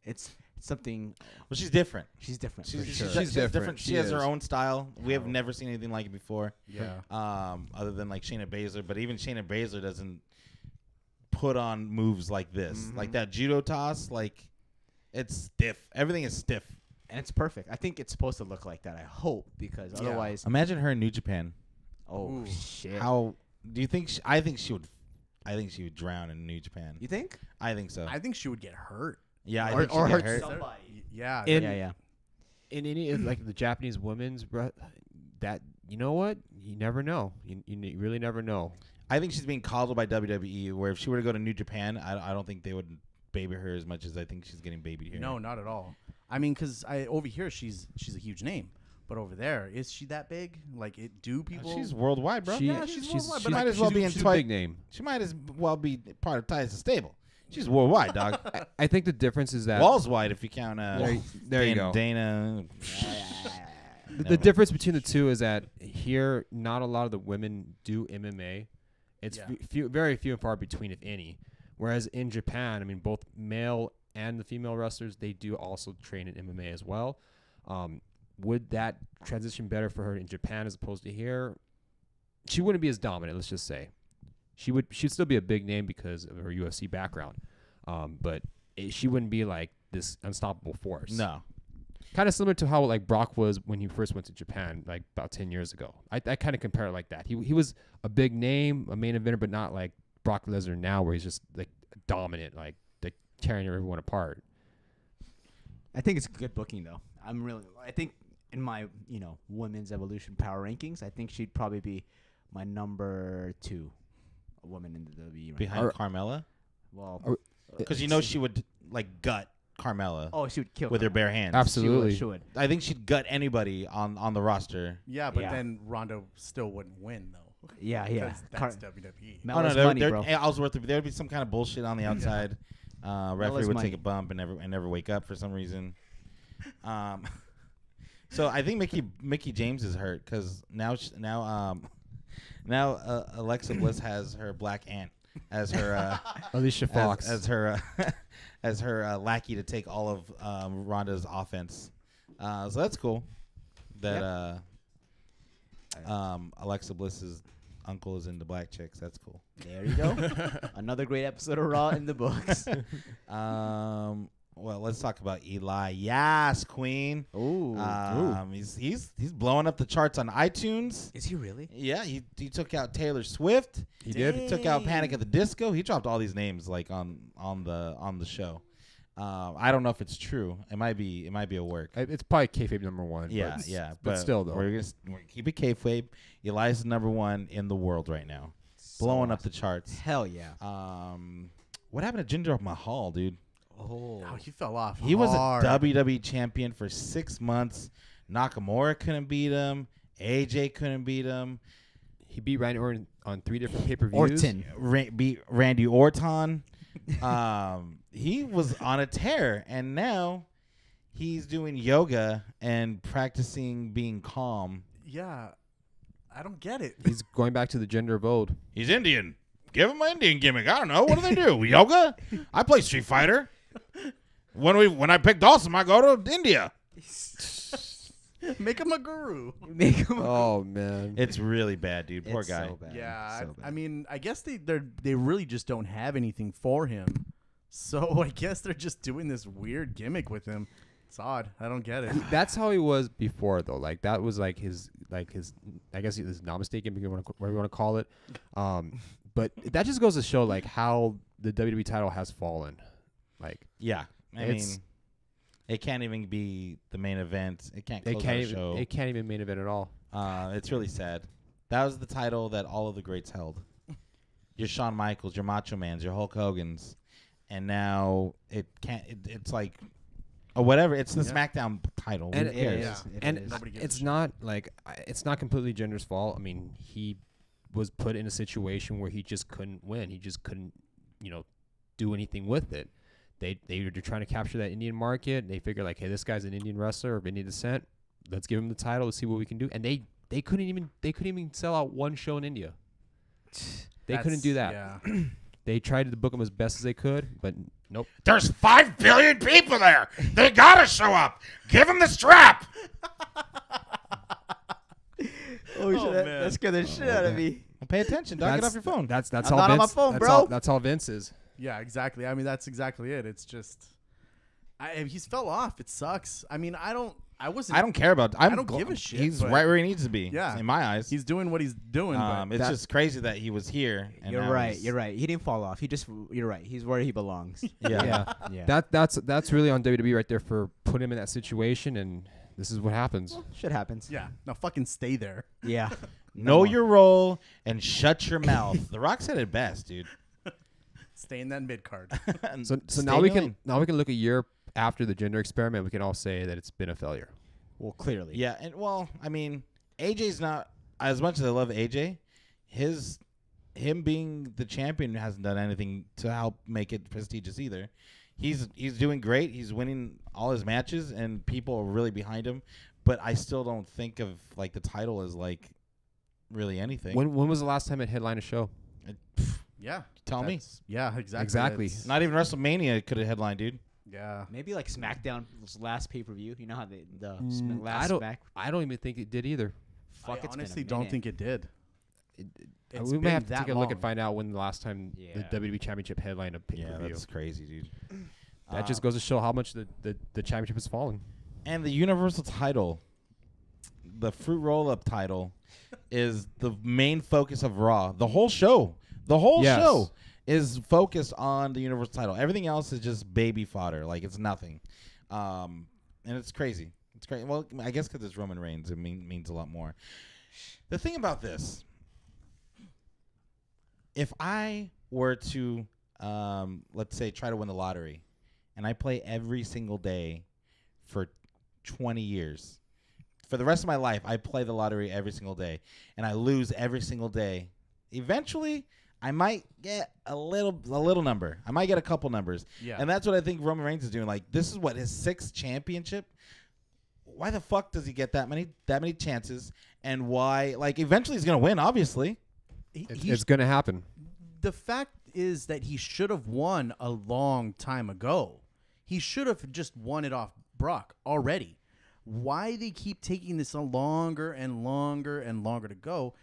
it's something. Well, she's different. She's different. She's, for sure. she's different. She has her is. own style. We have never seen anything like it before. Yeah. Other than like Shayna Baszler, but even Shayna Baszler doesn't put on moves like this. Like that judo toss, like it's stiff. Everything is stiff. And it's perfect. I think it's supposed to look like that. I hope because otherwise, Imagine her in New Japan. oh Ooh. shit. How do you think? I think she would. I think she would drown in New Japan. You think? I think so. I think she would get hurt. Yeah, I Or- think she'd or get hurt hurt. somebody. Yeah. In- Yeah. In any of like the Japanese women's, that you know what? You never know. You really never know. I think she's being coddled by WWE. Where if she were to go to New Japan, I don't think they would baby her as much as I think she's getting babied here. No, not at all. I mean, because over here she's a huge name, but over there is she that big? Like, do people? She's worldwide, bro. Yeah, she's worldwide, but might as well be in she's a twice. big name. She might as well be part of Ties to Stable. She's worldwide, dog. I think the difference is that Walls wide if you count. there you go. Dana. The difference between the two is that here, not a lot of the women do MMA. It's very few and far between, if any. Whereas in Japan, I mean, both male and the female wrestlers, they do also train in MMA as well. Would that transition better for her in Japan as opposed to here? She wouldn't be as dominant, let's just say. She'd still be a big name because of her UFC background. But she wouldn't be like this unstoppable force. No. Kind of similar to how like Brock was when he first went to Japan, like about 10 years ago. I kind of compare it like that. He was a big name, a main eventer, but not like Brock Lesnar now, where he's just like dominant, like tearing everyone apart. I think it's good booking though. I think in my women's evolution power rankings, I think she'd probably be my number 2 woman in the WWE. Behind Carmella? Well, Because she would like gut Carmella she would kill with her Carmella. bare hands. Absolutely. She would. I think she'd gut anybody on the roster. Yeah, but Yeah. then Ronda still wouldn't win though. Yeah. 'Cause that's WWE. Mella's there money, there bro. would be some kind of bullshit on the outside. Referee Mella's would money. take a bump and never wake up for some reason. So I think Mickey James is hurt because now Alexa Bliss has her black aunt as her Alicia Fox. as her as her lackey to take all of Ronda's offense. So that's cool. That Alexa Bliss's uncle is into black chicks. That's cool. There you go. Another great episode of Raw in the books. Well, let's talk about Eli. Yes, Queen. Ooh. He's blowing up the charts on iTunes. Is he really? Yeah, he took out Taylor Swift. He did. He took out Panic at the Disco. He dropped all these names like on the show. I don't know if it's true. It might be a work. It's probably kayfabe number 1. Yeah, but still though. we're gonna keep it kayfabe. Eli's number 1 in the world right now, blowing up the charts. Hell yeah. What happened to Jinder Mahal, dude? Oh. Oh, he fell off. He was a hard. WWE champion for 6 months. Nakamura couldn't beat him. AJ couldn't beat him. He beat Randy Orton on 3 different pay-per-views. Orton. Beat Randy Orton. He was on a tear, and now he's doing yoga and practicing being calm. Yeah, I don't get it. He's going back to the gender of old. He's Indian. Give him an Indian gimmick. I don't know. What do they do? Yoga? I play Street Fighter. When I pick Dawson, I go to India. Make him a guru. Make him. Oh man. It's really bad, dude. Poor It's guy. so bad. Yeah, So bad. I mean, I guess they really just don't have anything for him. So I guess they're just doing this weird gimmick with him. It's odd. I don't get it. That's how he was before, though. Like that was like his I guess his namaste gimmick, whatever you want to call it. But that just goes to show like how the WWE title has fallen. Like Yeah. I It's- mean, It can't even be the main event. It can't It close can't out a even. show. It can't even main event at all. It's really sad. That was the title that all of the greats held. Your Shawn Michaels, your Macho Mans, your Hulk Hogan's, and now it can't. It's like, or whatever. It's the SmackDown title. And Who cares? And Nobody gives a it's shit. not like it's not completely Jinder's fault. I mean, he was put in a situation where he just couldn't win. He just couldn't, do anything with it. They were trying to capture that Indian market. They figured like, hey, this guy's an Indian wrestler of Indian descent. Let's give him the title. Let's see what we can do. And they couldn't even sell out one show in India. They couldn't do that. Yeah. They tried to book him as best as they could, but nope. There's 5 billion people there. They gotta show up. Give them the strap. Oh, shit, that man. scared the shit out of me. Pay attention. Dog, get off your phone. That's I'm how not on Vince. my phone, that's bro. That's all Vince is. Yeah, exactly. I mean, that's exactly it. It's just, he's fell off. It sucks. I mean, I don't care about. I don't give a shit, He's but- right where he needs to be. Yeah. in my eyes. He's doing what he's doing. But It's just crazy that he was here. And You're now right. he's- You're right. He didn't fall off. You're right. He's where he belongs. Yeah. Yeah. That's really on WWE right there for putting him in that situation, and this is what happens. Shit happens. yeah, no, fucking stay there. Yeah. Know your role and shut your mouth. The Rock said it best, dude. Stay in that mid card. So Stay now we in the can look a year after the gender experiment. We can all say that it's been a failure. Well, clearly. Yeah, and well, I mean, AJ's not as much as I love AJ. Him being the champion hasn't done anything to help make it prestigious either. He's doing great. He's winning all his matches, and people are really behind him. But I still don't think of like the title as like really anything. When was the last time it headlined a show? yeah. Tell me. Yeah, exactly. Exactly. It's- Not even WrestleMania could have headlined, dude. Yeah. Maybe like SmackDown's last pay-per-view. You know how the I last don't. Smack. I don't even think it did either. Fuck, I it's been a honestly don't minute. think it did. It's We may been have to that take a look and long. find out when the last time Yeah. the WWE Championship headlined a pay Yeah, per view. that's crazy, dude. That just goes to show how much the championship has fallen. And the Universal title, the Fruit Roll-Up title, is the main focus of Raw. The whole show. The whole Yes. show is focused on the Universal title. Everything else is just baby fodder. Like, it's nothing. And it's crazy. It's crazy. Well, I guess because it's Roman Reigns, it means a lot more. The thing about this, if I were to, let's say, try to win the lottery, and I play every single day for 20 years, for the rest of my life, I play the lottery every single day, and I lose every single day, eventually I might get a little number. I might get a couple numbers. Yeah. And that's what I think Roman Reigns is doing. Like, this is what, his 6th championship? Why the fuck does he get that many chances? And why, like, eventually he's going to win, obviously. It's going to happen. The fact is that he should have won a long time ago. He should have just won it off Brock already. Why they keep taking this longer and longer and longer to go,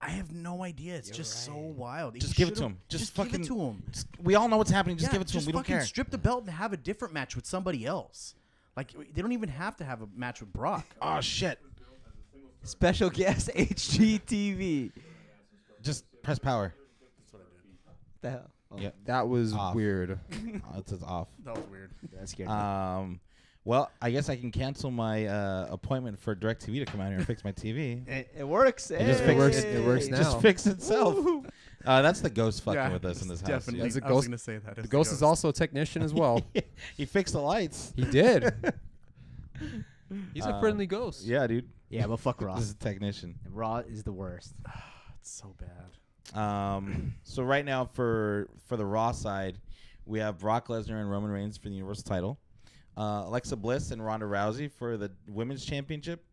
I have no idea. It's just so wild. Just He give it to should've- him. Just give fucking- it to him. We all know what's happening. Just Yeah, give it to him. We don't fucking care. strip the belt and have a different match with somebody else. Like, they don't even have to have a match with Brock. Oh, shit. Special guest HGTV. Just press power. What the hell? Oh, Yeah. That was Off. weird. It says off. That was weird. that scared me. Well, I guess I can cancel my appointment for DirecTV to come out here and fix my TV. It works. It just fixed It works It now. just fixed itself. That's the ghost fucking with us in it's this house. definitely. That's a I was ghost- going to say that. The ghost is also a technician as well. He fixed the lights. He did. He's a friendly ghost. Yeah, dude. Yeah, but fuck Raw. This is a technician. Raw is the worst. It's so bad. So right now for the Raw side, we have Brock Lesnar and Roman Reigns for the Universal title. Alexa Bliss and Ronda Rousey for the Women's Championship.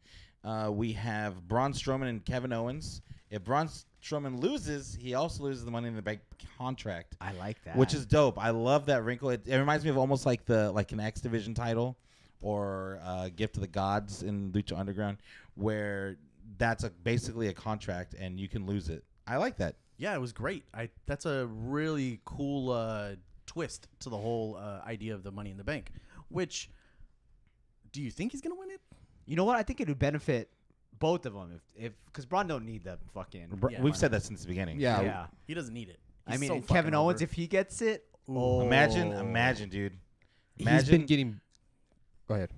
We have Braun Strowman and Kevin Owens. If Braun Strowman loses, he also loses the Money in the Bank contract, I like that. which is dope. I love that wrinkle. It reminds me of almost like an X Division title or Gift of the Gods in Lucha Underground, where that's basically a contract and you can lose it. I like that. Yeah, it was great. That's a really cool twist to the whole idea of the Money in the Bank. Which, do you think he's gonna win it? You know what? I think it would benefit both of them if because Braun don't need the fucking. Yeah, We've why said that since the beginning. Yeah. Yeah. He doesn't need it. I He's mean, so and Kevin fucking Owens, over. if he gets it, Ooh. Imagine, dude. He's Imagine been getting Go ahead.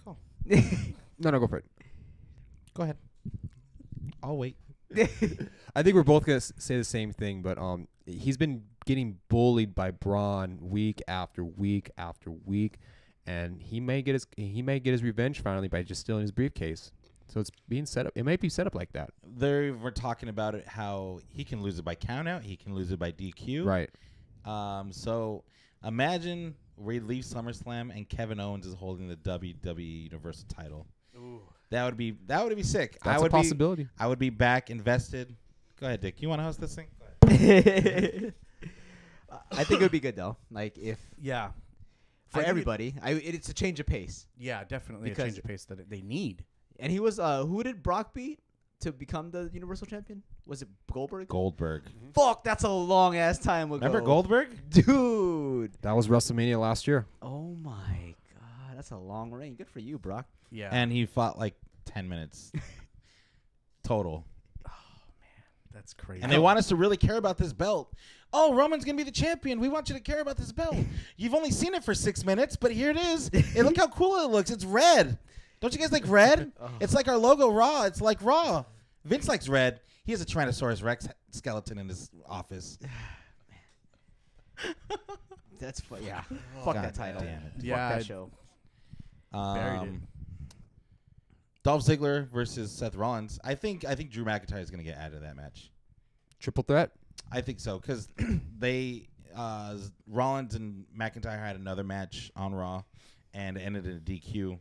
Go. No, go for it. Go ahead. I'll wait. I think we're both gonna say the same thing, but he's been getting bullied by Braun week after week after week, and he may get his revenge finally by just stealing his briefcase. So it's being set up. It might be set up like that. We're talking about it how he can lose it by countout, he can lose it by DQ. Right. So imagine we leave SummerSlam and Kevin Owens is holding the WWE Universal title. Ooh. That would be sick. That's a possibility. I would be back invested. Go ahead, Dick. You want to host this thing? Go ahead. I think it would be good though. Like if Yeah. for everybody, it's a change of pace. Yeah, definitely a Because- change of pace that they need. And he was who did Brock beat to become the Universal Champion? Was it Goldberg? Goldberg. Fuck, that's a long ass time ago. Remember Goldberg? Dude. That was WrestleMania last year. Oh my god, that's a long reign. Good for you, Brock. Yeah. And he fought like 10 minutes total. That's crazy. And they want us to really care about this belt. Oh, Roman's going to be the champion. We want you to care about this belt. You've only seen it for 6 minutes, but here it is. Hey, look how cool it looks. It's red. Don't you guys like red? It's like our logo, Raw. It's like Raw. Vince likes red. He has a Tyrannosaurus Rex skeleton in his office. That's yeah. Fuck God that title. damn it. Yeah, Fuck that show. Buried it. Dolph Ziggler versus Seth Rollins. I think Drew McIntyre is going to get added to that match. Triple threat. I think so because they Rollins and McIntyre had another match on Raw and it ended in a DQ.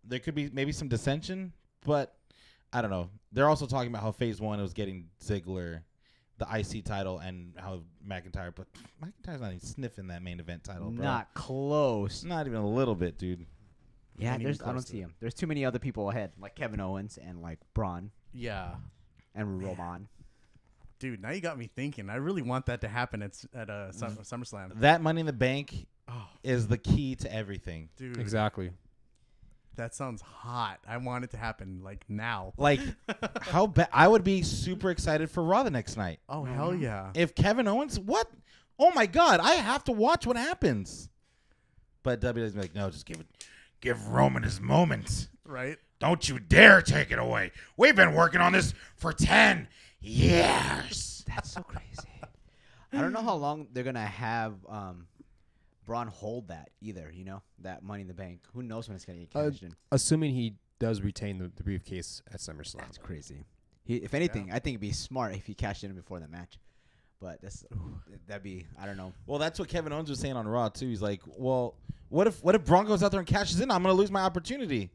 There could be maybe some dissension, but I don't know. They're also talking about how Phase 1 was getting Ziggler the IC title and how McIntyre, but McIntyre's not even sniffing that main event title, bro. Not close. Not even a little bit, dude. Yeah, Ain't even I don't close to see it. him. There's too many other people ahead, like Kevin Owens and like Braun Yeah. and Roman. Dude, now you got me thinking. I really want that to happen at SummerSlam. That Money in the Bank Oh, is the key to everything. dude. Exactly. That sounds hot. I want it to happen like now. Like, I would be super excited for Raw the next night. Oh, hell yeah. If Kevin Owens, what? Oh my God, I have to watch what happens. But WWE's like, no, just give Roman his moment. Right? Don't you dare take it away. We've been working on this for 10 years. That's so crazy. I don't know how long they're gonna have Braun hold that either. You know, that Money in the Bank. Who knows when it's gonna get cashed in? Assuming he does retain the briefcase at SummerSlam. That's crazy. If anything, I think it'd be smart if he cashed in before the match. But that'd be, I don't know. Well, that's what Kevin Owens was saying on Raw too. He's like, well, what if Braun goes out there and cashes in? I'm gonna lose my opportunity.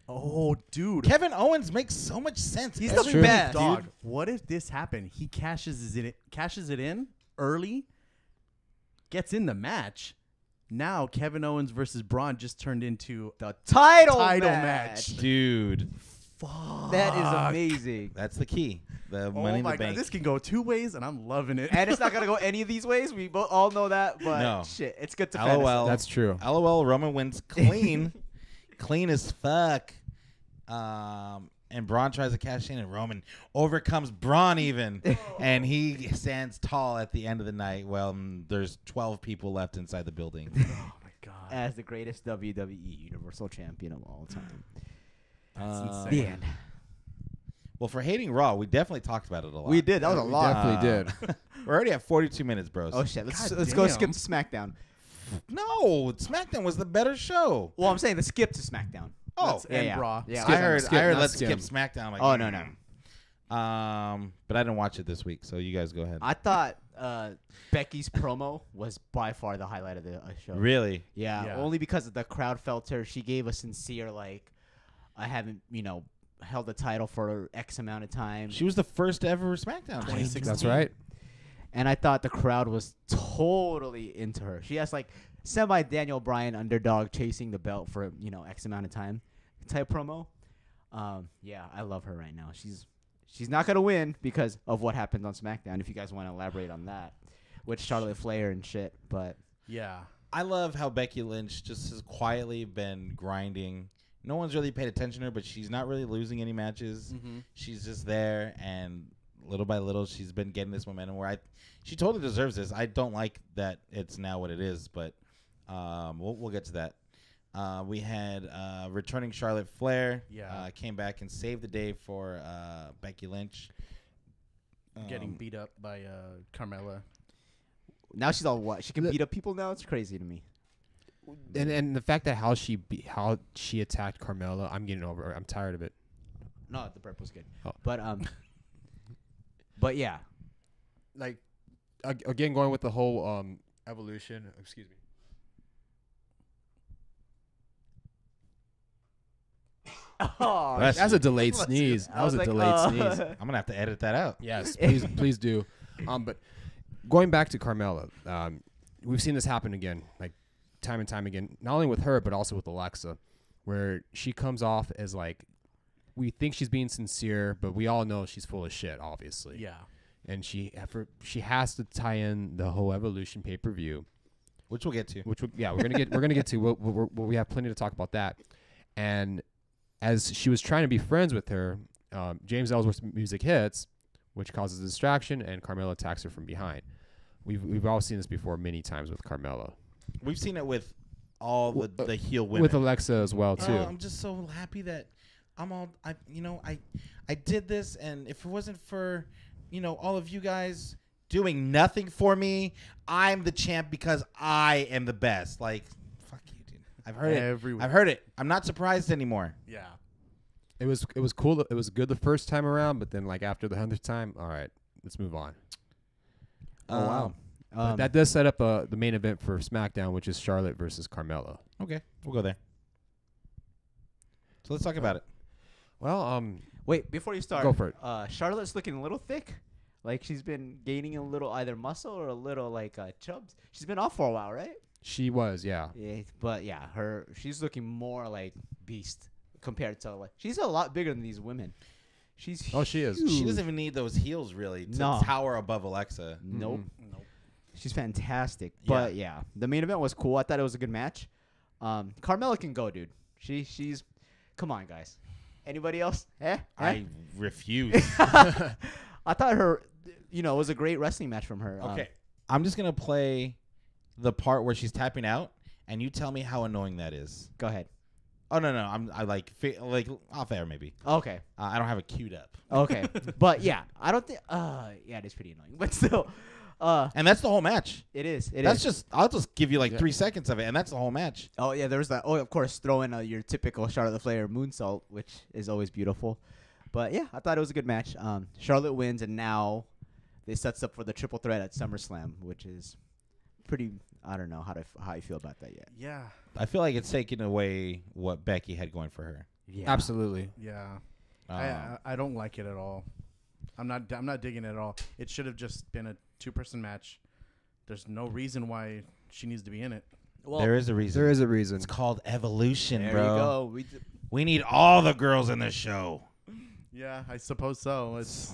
Oh, dude. Kevin Owens makes so much sense. He's every the week, best. Dog, what if this happened? He cashes it in early, gets in the match. Now Kevin Owens versus Braun just turned into The title match. Dude, fuck. That is amazing. that's the key. The Oh Money in my the Bank. god, this can go two ways, and I'm loving it. And it's not gonna go any of these ways. We both all know that. But No. shit, it's good to LOL. fantasy. That's true. LOL. Roman wins clean, clean as fuck. And Braun tries to cash in, and Roman overcomes Braun even, and he stands tall at the end of the night. Well, there's 12 people left inside the building. Oh my god. As the greatest WWE Universal Champion of all time. That's The insane. end. Well, for hating Raw, we definitely talked about it a lot. We did. That was a We lot. definitely did. We're already at 42 minutes, bros. Oh shit. Let's God go damn. skip to SmackDown. No, SmackDown was the better show. Well, I'm saying let's skip to SmackDown. Oh, Let's end yeah. Raw. Yeah. I heard. skip, not Let's skim. skip SmackDown. I'm like, Oh, no. But I didn't watch it this week, so you guys go ahead. I thought Becky's promo was by far the highlight of the show. Really? Yeah, Yeah. only because of the crowd felt her. She gave a sincere I haven't held the title for X amount of time. She was the first ever SmackDown. 2016. That's right. And I thought the crowd was totally into her. She has semi Daniel Bryan underdog chasing the belt for X amount of time type promo. Yeah, I love her right now. She's not gonna win because of what happened on SmackDown. If you guys want to elaborate on that, with Charlotte Flair and shit, but Yeah. I love how Becky Lynch just has quietly been grinding. No one's really paid attention to her, but she's not really losing any matches. Mm-hmm. She's just there, and little by little, she's been getting this momentum where she totally deserves this. I don't like that it's now what it is, but We'll get to that. We had returning Charlotte Flair. Yeah. Came back and saved the day for Becky Lynch. Getting beat up by Carmella. Now she's all what? She can beat up people now? It's crazy to me. And the fact that how she attacked Carmella, I'm getting over it. I'm tired of it. No, the burp was good. Oh. But yeah. Like again, going with the whole evolution. Excuse me. Oh, Bless That's you. a delayed sneeze. I That was a was like, delayed sneeze. I'm gonna have to edit that out. Yes, please do. But going back to Carmella, we've seen this happen again, like time and time again. Not only with her, but also with Alexa, where she comes off as like we think she's being sincere, but we all know she's full of shit, obviously. Yeah. And she has to tie in the whole Evolution pay-per-view, Which we'll get to. we're gonna get to. We have plenty to talk about that. And as she was trying to be friends with her, James Ellsworth's music hits, which causes a distraction, and Carmella attacks her from behind. We've all seen this before many times with Carmella. We've seen it with all the heel women. With Alexa as well too. I'm just so happy that I did this, and if it wasn't for all of you guys doing nothing for me, I'm the champ because I am the best. Like, fuck you, dude. I've heard Every it. week. I've heard it. I'm not surprised anymore. Yeah. It was cool. It was good the first time around, but then like after the 100th time, all right, let's move on. Oh, wow. But that does set up the main event for SmackDown, which is Charlotte versus Carmella. Okay, we'll go there. So let's talk about it. Well, Wait, before you start. Go for it. Charlotte's looking a little thick. Like she's been gaining a little either muscle or a little like chubs. She's been off for a while, right? she was, yeah. Yeah, but yeah, she's looking more like beast compared to like she's a lot bigger than these women. She's She is. She doesn't even need those heels really to No. tower above Alexa. Nope. Nope. She's fantastic. Yeah. But yeah, the main event was cool. I thought it was a good match. Carmella can go, dude. She's come on, guys. Anybody else? I refuse. I thought it was a great wrestling match from her. Okay, I'm just gonna play the part where she's tapping out, and you tell me how annoying that is. Go ahead. Oh no, I like off air maybe. Okay. I don't have it queued up. Okay. But yeah, I don't think. Yeah, it is pretty annoying. But still, And that's the whole match. it is. I'll just give you like Yeah. 3 seconds of it, and that's the whole match. Oh yeah, there's that. Oh, of course, throw in your typical Charlotte Flair moonsault, which is always beautiful. But yeah, I thought it was a good match. Charlotte wins, and now they sets up for the triple threat at SummerSlam, which is pretty. I don't know how you feel about that yet. Yeah. I feel like it's taking away what Becky had going for her. Yeah, Absolutely. Yeah. Um, I don't like it at all. I'm not digging it at all. It should have just been a 2-person match. There's no reason why she needs to be in it. Well, there is a reason. There is a reason. It's called evolution, there bro. you go. We need all the girls in the show. Yeah, I suppose so. It's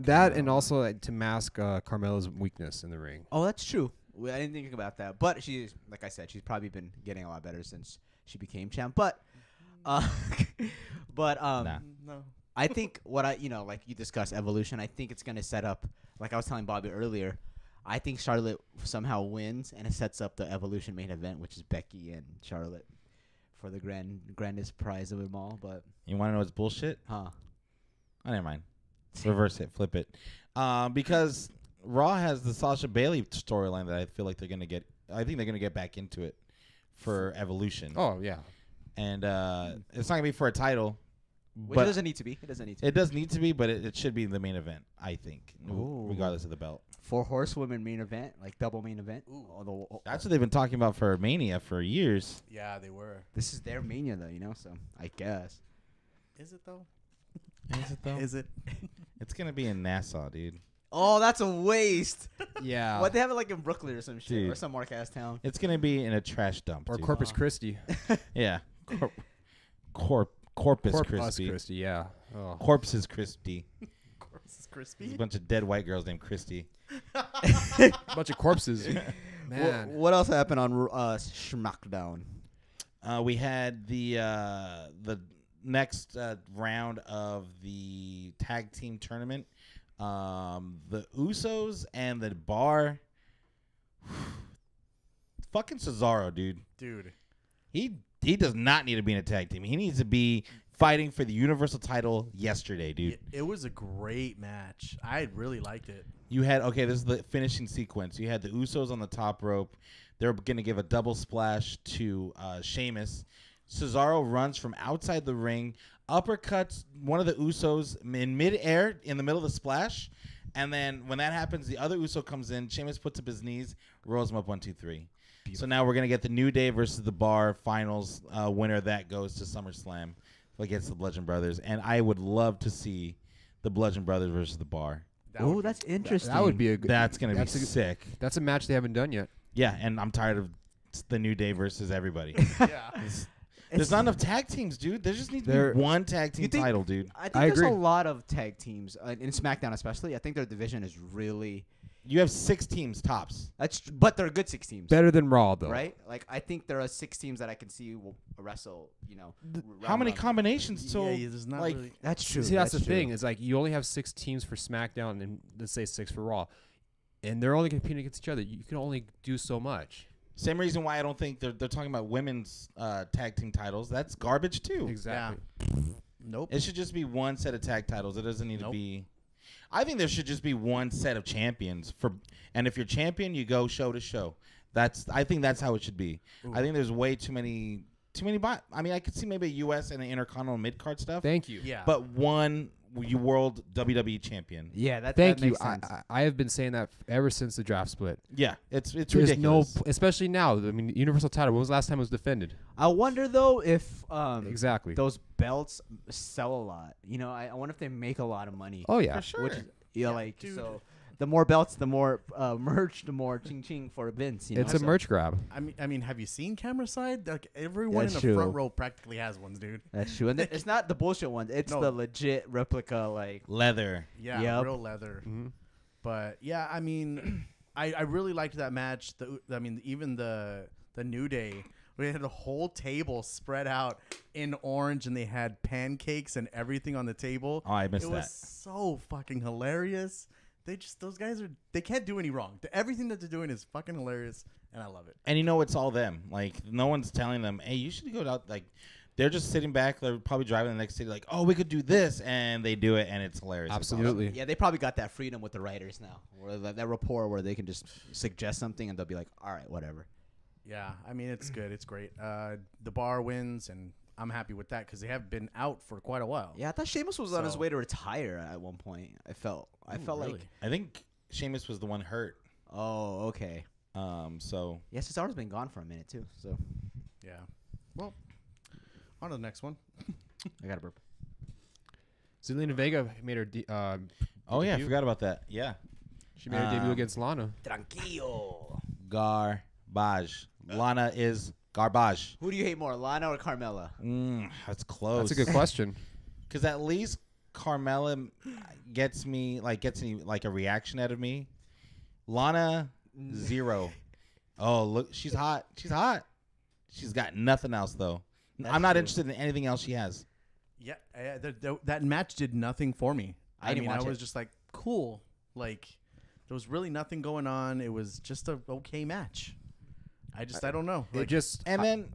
That and also to mask Carmella's weakness in the ring. Oh, that's true. I didn't think about that. But she's, like I said, she's probably been getting a lot better since she became champ. But, Nah. no. I think like you discussed evolution. I think it's gonna set up, like I was telling Bobby earlier. I think Charlotte somehow wins, and it sets up the evolution main event, which is Becky and Charlotte, for the grandest prize of them all. But You want to know what's bullshit? huh? Oh, never mind. Reverse it, flip it. Because Raw has the Sasha Bailey storyline that I feel like they're gonna get. I think they're gonna get back into it for Evolution. Oh yeah. And it's not gonna be for a title, Which but it doesn't need to be. It doesn't need to. it does need to be. But it should be the main event. I think, Ooh. regardless of the belt. 4 horsewomen main event, like double main event. Although That's what they've been talking about for Mania for years. Yeah, they were. this is their mania, though. So I guess. Is it though? Is it though? Is it? It's gonna be in Nassau, dude. Oh, that's a waste. Yeah. What, they have it like in Brooklyn or some shit, Dude. or some mark ass town. It's gonna be in a trash dump. Or dude. Corpus Christi. Yeah. Corpus Christi. Christi, yeah. Oh. Corpses Christi. This is There's crispy. a bunch of dead white girls named Christy. Bunch of corpses. Man. What else happened on SmackDown? We had the next round of the tag team tournament. The Usos and the Bar fucking Cesaro, dude. Dude. He does not need to be in a tag team. He needs to be fighting for the Universal title yesterday, dude. It was a great match. I really liked it. You had, okay, this is the finishing sequence. You had the Usos on the top rope. They're going to give a double splash to Sheamus. Cesaro runs from outside the ring, uppercuts one of the Usos in midair in the middle of the splash. And then when that happens, the other Uso comes in. Sheamus puts up his knees, rolls him up 1, 2, 3. Beautiful. So now we're going to get the New Day versus the Bar finals winner. That goes to SummerSlam against the Bludgeon Brothers. And I would love to see the Bludgeon Brothers versus the Bar. Oh, that's interesting. That would be a good. That's going to be sick. That's a match they haven't done yet. Yeah, and I'm tired of the New Day versus everybody. Yeah. There's not enough tag teams, dude. There just needs to be one tag team title, dude. I think I there's agree. a lot of tag teams in SmackDown, especially. I think their division is really. You have 6 teams tops. But they're good 6 teams. Better than Raw, though. Right? Like, I think there are 6 teams that I can see will wrestle, How many round. combinations? So yeah, there's not like, really. That's true. See, that's the thing. Is like you only have 6 teams for SmackDown and let's say 6 for Raw, and they're only competing against each other. You can only do so much. same reason why I don't think they're talking about women's tag team titles. That's garbage too. Exactly. Nope. It should just be one set of tag titles. It doesn't need to Nope. be. I think there should just be one set of champions and if you're champion, you go show to show. I think that's how it should be. Ooh. I think there's way too many. I mean, I could see maybe a U.S. and an Intercontinental mid card stuff. Thank you. Yeah. But one world WWE champion. Yeah, that Thank that you. makes sense. I have been saying that ever since the draft split. Yeah, it's There's ridiculous. especially now. I mean, Universal title. When was the last time it was defended? I wonder, though, if Exactly. those belts sell a lot. I wonder if they make a lot of money. Oh yeah. For sure. Which is, like, dude. so the more belts, the more merch, the more ching-ching for Vince. It's a merch grab. I mean, have you seen camera side? Like everyone That's in the true. front row practically has ones, dude. That's true. And it's not the bullshit ones. It's No. the legit replica, like. Leather. Yeah, Yep. real leather. Mm-hmm. But yeah, I mean, I really liked that match. Even the New Day. We had a whole table spread out in orange, and they had pancakes and everything on the table. Oh, I missed It that. was so fucking hilarious. Those guys they can't do any wrong. Everything that they're doing is fucking hilarious, and I love it. And it's all them. Like, no one's telling them, hey, you should go out. Like, they're just sitting back. They're probably driving to the next city like, oh, we could do this. And they do it, and it's hilarious. It's Absolutely. Yeah, they probably got that freedom with the writers now. Or that rapport where they can just suggest something and they'll be like, all right, whatever. Yeah, I mean, it's good. It's great. The Bar wins, and I'm happy with that because they have been out for quite a while. Yeah, I thought Sheamus was on his So- way to retire at one point. I felt really? like. I think Sheamus was the one hurt. Oh, okay. So Yeah, Cesaro's been gone for a minute too. So Yeah. Well, on to the next one. I got a burp. Zelina Vega made her. oh yeah, I debut. forgot about that. Yeah, She made her debut against Lana. Tranquillo. garbage. Lana is garbage. Who do you hate more, Lana or Carmella? That's close. That's a good question. Because at least Carmella gets me like a reaction out of me. Lana, 0. Oh, look, she's hot. She's hot. She's got nothing else though. I'm not interested in anything else she has. Yeah, that match did nothing for me. I didn't watch I was it. just like, cool. Like, there was really nothing going on. It was just a okay match. I don't know. It just And then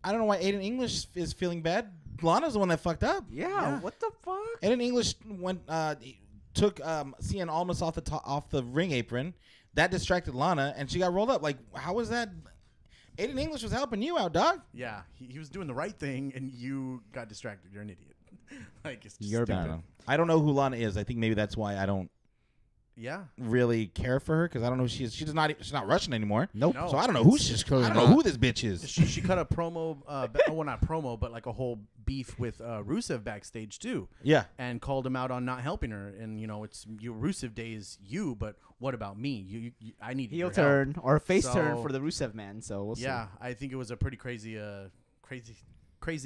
I don't know why Aiden English is feeling bad. Lana's the one that fucked up. Yeah, what the fuck? Aiden English took Cien Almas off the ring apron. That distracted Lana, and she got rolled up. Like, how was that? Aiden English was helping you out, dog. Yeah, he was doing the right thing, and you got distracted. You're an idiot. Like, it's just You're I stupid. don't know. I don't know who Lana is. I think maybe that's why I don't Yeah. really care for her because I don't know who she is. She's not Russian anymore. Nope. No. So I don't know who It's clearly I don't know not. who this bitch is. She cut a promo, well, not promo, but like a whole beef with Rusev backstage too, Yeah. and called him out on not helping her. And it's your Rusev day is you, but what about me? You I need Heel your help. turn or face turn So- for the Rusev man. So we'll see. Yeah, I think it was a pretty crazy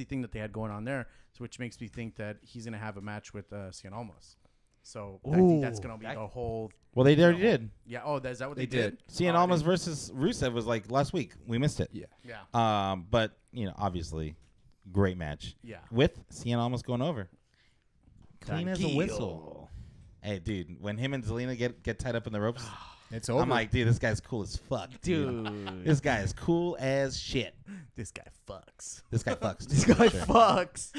thing that they had going on there, so which makes me think that he's gonna have a match with Cien Almas. So I think that's gonna be that- the whole. Well, they already did. Yeah. Oh, is that what they did. Cien Oh, I Almas didn't- versus Rusev was like last week. We missed it. yeah. Yeah. But obviously, great match Yeah. with Cien Almas going over, clean as a Tranquilo. whistle. Hey, dude, when him and Zelina get tied up in the ropes, It's over. I'm like, dude, this guy's cool as fuck, Dude. This guy is cool as shit. This guy fucks. This guy fucks. This dude, guy for sure. fucks.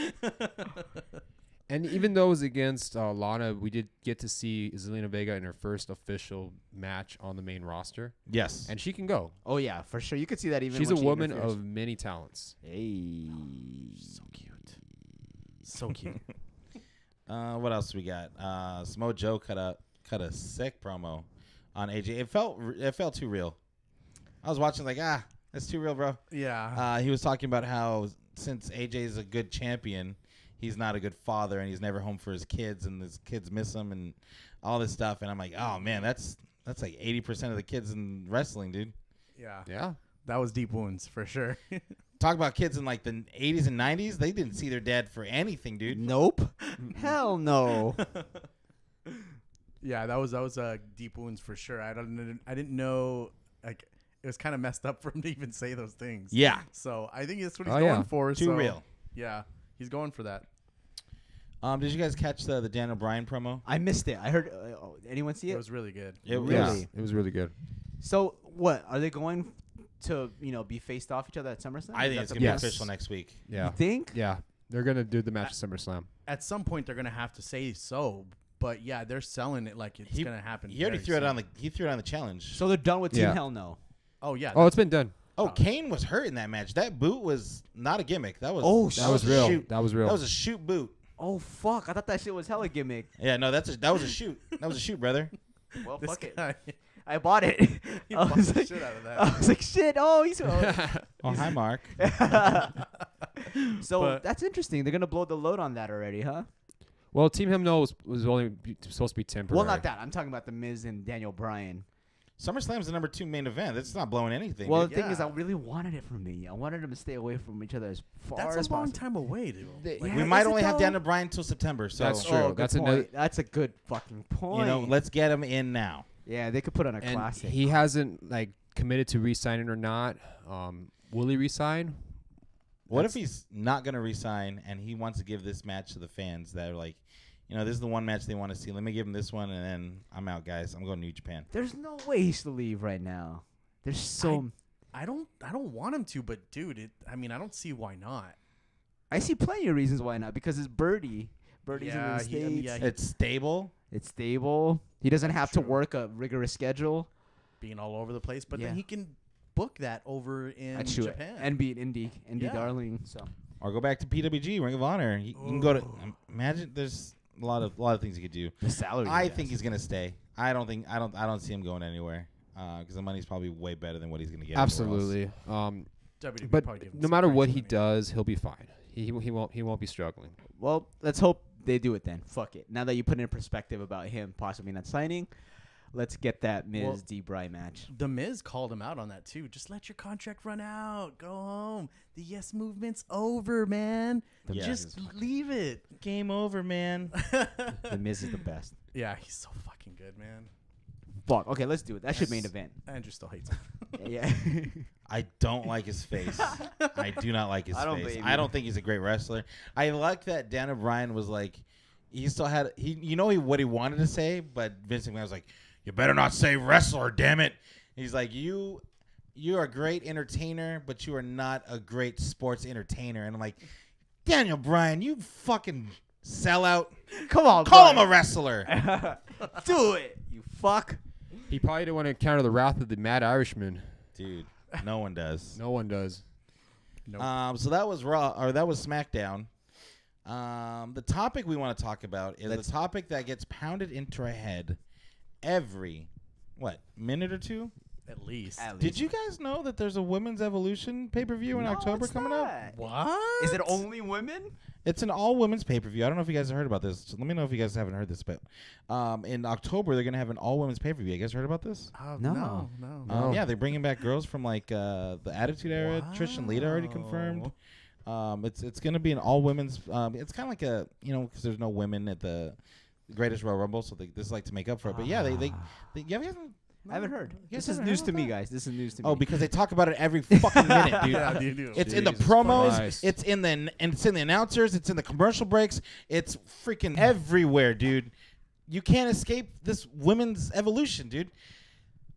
And even though it was against Lana, we did get to see Zelina Vega in her first official match on the main roster, Yes. and she can go. Oh yeah, for sure. You could see that even. She's when a she woman interferes. of many talents. Hey. So cute. So cute. What else we got? Samoa Joe cut a sick promo on AJ. It felt too real. I was watching like, that's too real, bro. Yeah. He was talking about how since AJ is a good champion, he's not a good father and he's never home for his kids and his kids miss him and all this stuff. And I'm like, oh man, that's like 80% of the kids in wrestling, dude. Yeah. Yeah. That was deep wounds for sure. Talk about kids in like the 80s and 90s. They didn't see their dad for anything, dude. Nope. Hell no. Yeah, that was deep wounds for sure. I didn't know, like, it was kind of messed up for him to even say those things. Yeah. So I think that's what he's Oh, going yeah. for. Too so, real. Yeah, he's going for that. Did you guys catch the Daniel Bryan promo? I missed it. I heard. Anyone see It it? was really good. It Really? Yeah, it was really good. So what are they going to? Be faced off each other at SummerSlam? I think Is it's that going to the be Yes. official next week. plan? Yeah. You think? Yeah. They're going to do the match at SummerSlam. At some point, they're gonna have to say so. But yeah, they're selling it like it's gonna happen. He already very threw it soon. on the challenge. So they're done with Team Yeah. Hell No. Oh yeah. Oh, it's been done. Oh, Kane was hurt in that match. That boot was not a gimmick. That was That was a real. shoot. That was real. That was a shoot boot. Oh fuck! I thought that shit was hella gimmick. Yeah, no, that was a shoot. That was a shoot, brother. Well, This fuck it. guy, I bought it. he I bought was the like, shit out of that. I was like, shit. Oh, he's. Oh, hi, Mark. So But- that's interesting. They're gonna blow the load on that already, huh? Well, Team Him No was only supposed to be temporary. Well, not that. I'm talking about the Miz and Daniel Bryan. SummerSlam's the number 2 main event. It's not blowing anything. Well, dude. the thing is, I Yeah. really wanted it from me. I wanted them to stay away from each other as far That's as a long possible. time away, dude. Yeah, we is might it only have though? Daniel Bryan till September. So That's true. Oh, good That's point. another- That's a good fucking point. you know, let's get him in now. Yeah, they could put on a And classic. he hasn't like committed to re-signing or not. Will he resign? What if he's not going to resign and he wants to give this match to the fans that are like, this is the one match they want to see. Let me give him this one, and then I'm out, guys. I'm going to New Japan. There's no way he should leave right now. There's so. I don't want him to, but dude, I don't see why not. I see plenty of reasons why not. Because it's Birdie. Birdie's in the States. yeah, It's stable. It's stable. He doesn't have to work a rigorous schedule. Being all over the place, but Yeah. then he can book that over in That's true. Japan. And be an indie Yeah. darling. So Or go back to PWG, Ring of Honor. You can go to imagine. There's a lot of things you could do. the salary. I think he's gonna stay. I don't see him going anywhere because the money's probably way better than what he's gonna get. everywhere else. Absolutely. WWE But probably give him no some matter what crazy he money. does, he'll be fine. He won't be struggling. Well, let's hope they do it then. Fuck it. Now that you put in perspective about him possibly not signing, let's get that Miz Well, D. Bry match. The Miz called him out on that too. Just let your contract run out. Go home. The yes movement's over, man. Yeah. Just leave it. Game over, man. The Miz is the best. Yeah, he's so fucking good, man. Fuck. Okay, let's do it. That should Yes. main event. Andrew still hates him. Yeah. I don't like his face. I do not like his I don't face. blame I you. don't think he's a great wrestler. I like that Daniel Bryan was like, he still had what he wanted to say, but Vince McMahon was like, you better not say wrestler, damn it. He's like, you're a great entertainer, but you are not a great sports entertainer. And I'm like, Daniel Bryan, you fucking sellout. Come on, Call him Bryan. a wrestler. Do it, you fuck. He probably didn't want to encounter the wrath of the Mad Irishman. Dude, no one does. No one does. Nope. So that was Raw, or that was SmackDown. The topic we want to talk about is the topic that gets pounded into our head every, minute or two? At least. Did you guys know that there's a Women's Evolution pay-per-view in October coming up? What? Is it only women? It's an all-women's pay-per-view. I don't know if you guys have heard about this. So let me know if you guys haven't heard this. But in October, they're going to have an all-women's pay-per-view. You guys heard about this? No. Oh. Yeah, they're bringing back girls from the Attitude Era. Trish and Lita already confirmed. It's going to be an all-women's. It's kind of like because there's no women at the Greatest Royal Rumble, so this is like to make up for it. But yeah, they you guys I haven't heard. You guys This is haven't news heard to about me, that? guys. This is news to me. Oh, because they talk about it every fucking minute, dude. Yeah, you do. It's in the Jesus promos. Christ. It's in the announcers. It's in the commercial breaks. It's freaking everywhere, dude. You can't escape this women's evolution, dude.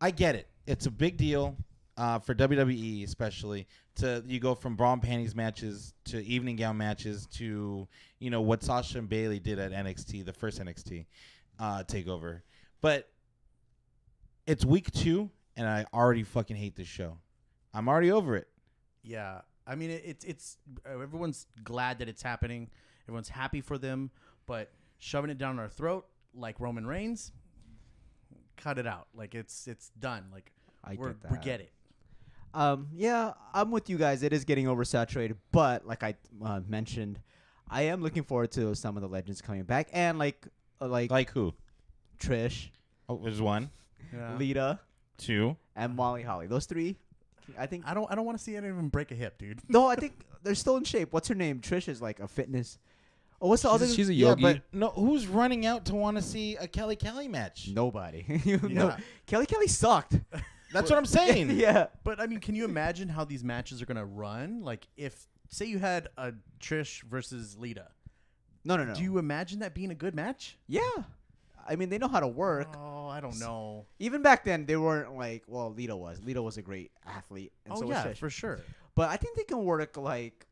I get it. It's a big deal for WWE, especially. You go from bra and panties matches to evening gown matches to what Sasha and Bailey did at NXT, the first NXT takeover. But it's week 2, and I already fucking hate this show. I'm already over it. Yeah, I mean it's everyone's glad that it's happening. Everyone's happy for them, but shoving it down our throat like Roman Reigns, cut it out. Like it's done. Like we get it. Yeah, I'm with you guys. It is getting oversaturated, but like I mentioned, I am looking forward to some of the legends coming back, and like who? Trish. Oh, there's 1, Lita, 2, and Molly Holly. Those 3, I think. I don't want to see anyone even break a hip, dude. No, I think they're still in shape. What's her name? Trish is like a fitness. Oh, what's the other? She's a yogi. Yeah, but no, who's running out to want to see a Kelly match? Nobody. Yeah. Kelly sucked. That's what I'm saying. Yeah. But I mean, can you imagine how these matches are gonna run? Like, if say you had a Trish versus Lita. No. Do you imagine that being a good match? Yeah. I mean, they know how to work. Oh, I don't know. Even back then, they weren't like. Well, Lita was. Lita was a great athlete. And so was Trish. For sure. But I think they can work like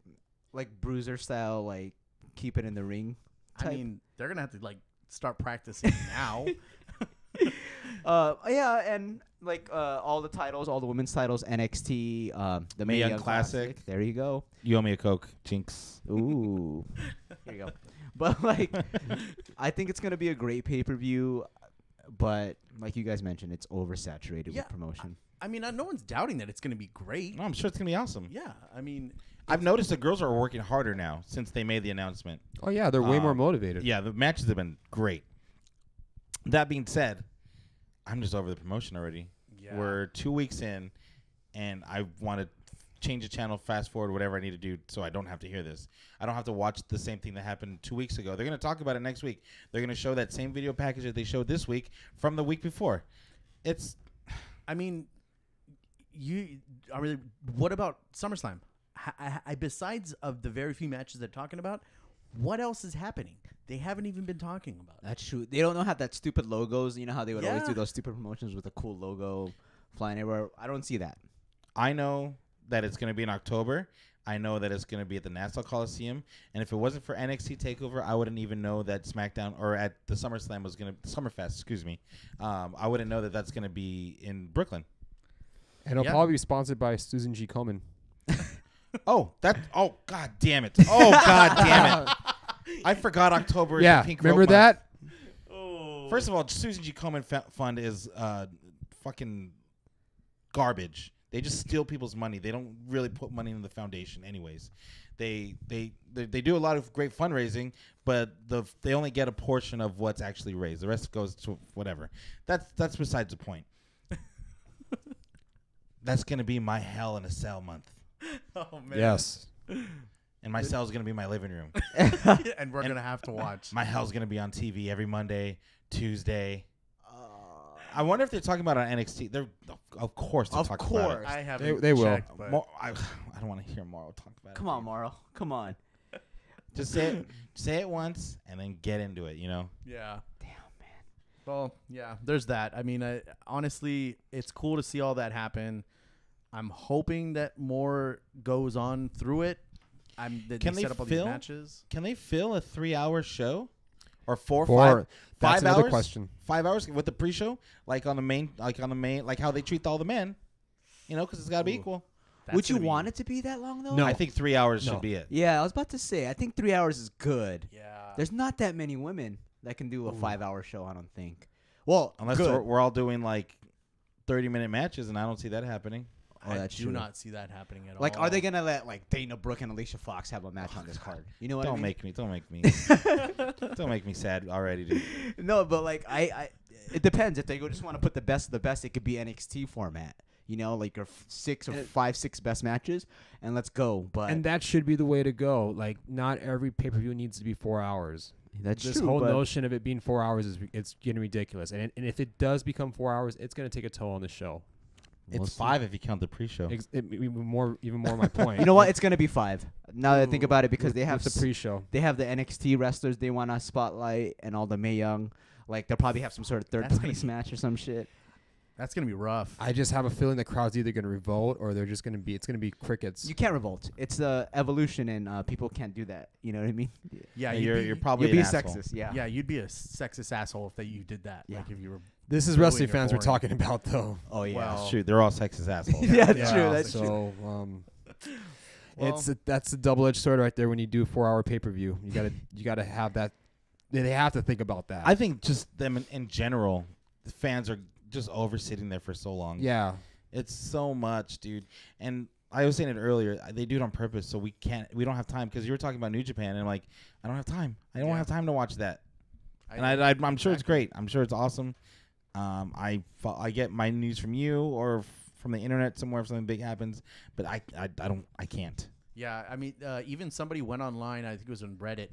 Bruiser style, like keep it in the ring. Type. I mean, they're gonna have to like start practicing now. Yeah, and like all the titles, all the women's titles, NXT, the Mae Young Classic. There you go. You owe me a Coke, Jinx. Ooh, here you go. But like, I think it's gonna be a great pay-per-view. But like you guys mentioned, it's oversaturated with promotion. I mean, no one's doubting that it's gonna be great. No, I'm sure it's gonna be awesome. Yeah, I mean, I've noticed the girls are working harder now since they made the announcement. Oh yeah, they're way more motivated. Yeah, the matches have been great. That being said, I'm just over the promotion already. Yeah. We're 2 weeks in, and I want to change the channel, fast forward, whatever I need to do, so I don't have to hear this. I don't have to watch the same thing that happened 2 weeks ago. They're going to talk about it next week. They're going to show that same video package that they showed this week from the week before. I mean, what about SummerSlam? Besides of the very few matches they're talking about, what else is happening? They haven't even been talking about it. That's true. They don't know how that stupid logos. You know how they would always Yeah. do those stupid promotions with a cool logo flying everywhere. I don't see that. I know that it's going to be in October. I know that it's going to be at the Nassau Coliseum. And if it wasn't for NXT TakeOver, I wouldn't even know that SmackDown or at the SummerSlam was going to Summerfest. Excuse me. I wouldn't know that that's going to be in Brooklyn. And it'll probably be sponsored by Susan G. Komen. Oh, God damn it. Oh, God damn it. I forgot October is the Pink remember Rope that? Month. First of all, Susan G. Komen Fund is fucking garbage. They just steal people's money. They don't really put money in the foundation anyways. They do a lot of great fundraising, but they only get a portion of what's actually raised. The rest goes to whatever. That's besides the point. That's going to be my Hell in a Cell month. Oh, man. Yes. And my cell is going to be my living room. And we're going to have to watch. My Hell's going to be on TV every Monday, Tuesday. I wonder if they're talking about it on NXT. Of course they're talking about it. I haven't They will. checked, but I don't want to hear Morrow talk about it. Come on, Morrow. Come on. Just say it once and then get into it, you know? Yeah. Damn, man. Well, yeah, there's that. I mean, honestly, it's cool to see all that happen. I'm hoping that more goes on through it. That Can they they set up all fill? these matches. Can they fill a 3-hour show? Or five That's another hours? question. 5 hours with the pre-show? Like on the main, like how they treat all the men. You know, because it's got to be equal. Would you want it to be that long, though? No. I think 3 hours No. should be it. Yeah, I was about to say, I think 3 hours is good. Yeah. There's not that many women that can do a 5-hour show, I don't think. Well, Unless good. we're all doing like 30-minute matches, and I don't see that happening. Oh, I that's do true. not see that happening at all. Like, are they gonna let like Dana Brooke and Alicia Fox have a match on this card? You know what I Don't mean? make me. Don't make me sad already, dude. No, but like I it depends. If they just want to put the best of the best, it could be NXT format. You know, like your 6 best matches, and let's go. But And that should be the way to go. Like, not every pay-per-view needs to be 4 hours. that's This true. whole but notion of it being 4 hours it's getting ridiculous. And if it does become 4 hours, it's going to take a toll on the show. It's 5 if you count the pre-show. Even more my point. you know what? It's gonna be 5. Now that I think about it, because they have with the pre-show. they have the NXT wrestlers they want to spotlight, and all the Mae Young. Like they'll probably have some sort of third That's gonna place be- match or some shit. That's gonna be rough. I just have a feeling the crowd's either gonna revolt or it's gonna be crickets. You can't revolt. It's the evolution, and people can't do that. You know what I mean? Yeah, you're probably You'd be an asshole. sexist. Yeah. Yeah, you'd be a sexist asshole if you did that. Yeah. Like if you were. This is Booing wrestling or fans we're boring. talking about, though. Oh yeah. Well, That's true. They're all sexist assholes. yeah, that's true. That's true. So Well- that's a double-edged sword right there when you do a 4-hour pay-per-view. You gotta have that. They have to think about that. I think just them in general, the fans are just over sitting there for so long. yeah. It's so much, dude. And I was saying it earlier. They do it on purpose, so we don't have time. Because you were talking about New Japan, and I'm like, I don't have time. I don't Yeah. have time to watch that. I'm sure it's great. I'm sure it's awesome. I get my news from you or from the internet somewhere if something big happens, but I can't. Yeah, I mean, even somebody went online. I think it was on Reddit.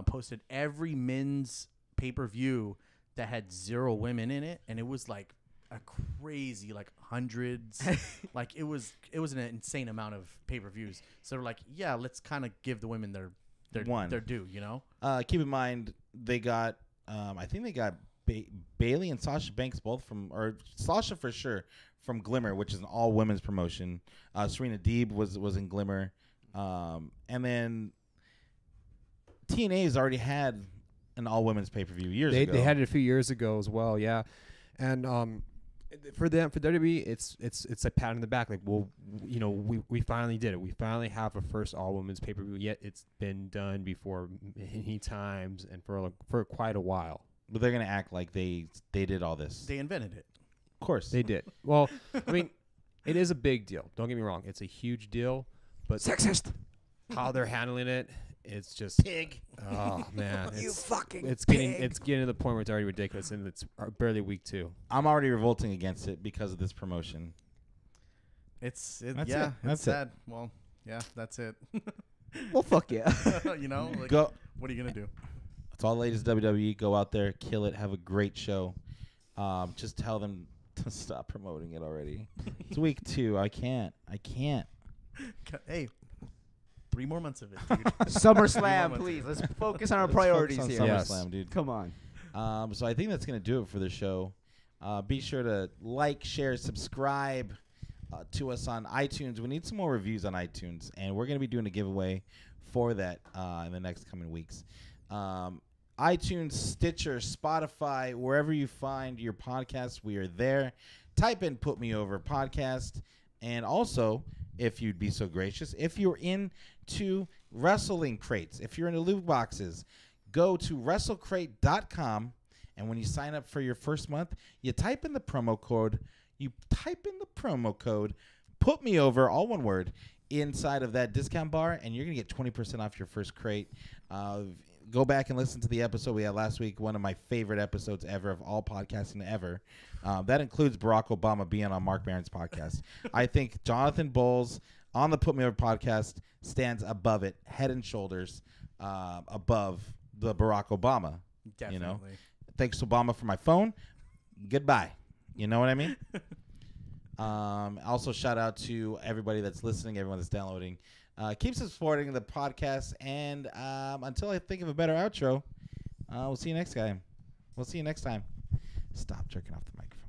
Posted every men's pay-per-view that had 0 women in it, and it was like a crazy, like hundreds. Like it was an insane amount of pay-per-views. So they're like, yeah, let's kind of give the women their due. You know. Keep in mind they got I think they got Bailey and Sasha Banks both or Sasha for sure from Glimmer, which is an all women's promotion. Serena Deeb was in Glimmer, and then TNA has already had an all women's pay per view years ago. They had it a few years ago as well, yeah. And for WWE, it's a pat on the back. Like, well, we finally did it. We finally have a first all women's pay per view. Yet it's been done before many times and for quite a while. But they're gonna act like they did all this. They invented it. Of course They did. Well, I mean, it is a big deal. Don't get me wrong. It's a huge deal. But Sexist. how they're handling it, it's just Pig. oh man, You fucking it's pig. getting to the point where it's already ridiculous, and it's barely week 2. I'm already revolting against it because of this promotion. That's That's yeah, it. That's it's sad. Well, yeah, that's it. Well, fuck yeah. You know, like, Go. what are you gonna do? It's all the latest WWE. Go out there, kill it, have a great show. Just tell them to stop promoting it already. It's week 2. I can't. Hey, 3 more months of it, dude. SummerSlam, please. Let's focus on our priorities Let's here. focus on Yes. SummerSlam, dude. Come on. So I think that's going to do it for the show. Be sure to like, share, subscribe to us on iTunes. We need some more reviews on iTunes, and we're going to be doing a giveaway for that in the next coming weeks. iTunes, Stitcher, Spotify, wherever you find your podcasts, we are there. Type in Put Me Over Podcast. And also, if you'd be so gracious, if you're into wrestling crates, if you're into loot boxes, go to WrestleCrate.com, and when you sign up for your first month, you type in the promo code. Put Me Over, all one word, inside of that discount bar, and you're gonna get 20% off your first crate. Go back and listen to the episode we had last week. One of my favorite episodes ever of all podcasting ever. That includes Barack Obama being on Mark Maron's podcast. I think Jonathan Bowles on the Put Me Over podcast stands above it, head and shoulders above the Barack Obama. Definitely. You know, thanks Obama for my phone. Goodbye. You know what I mean? Also, shout out to everybody that's listening, everyone that's downloading. Keep supporting the podcast, and until I think of a better outro, we'll see you next time. Stop jerking off the microphone.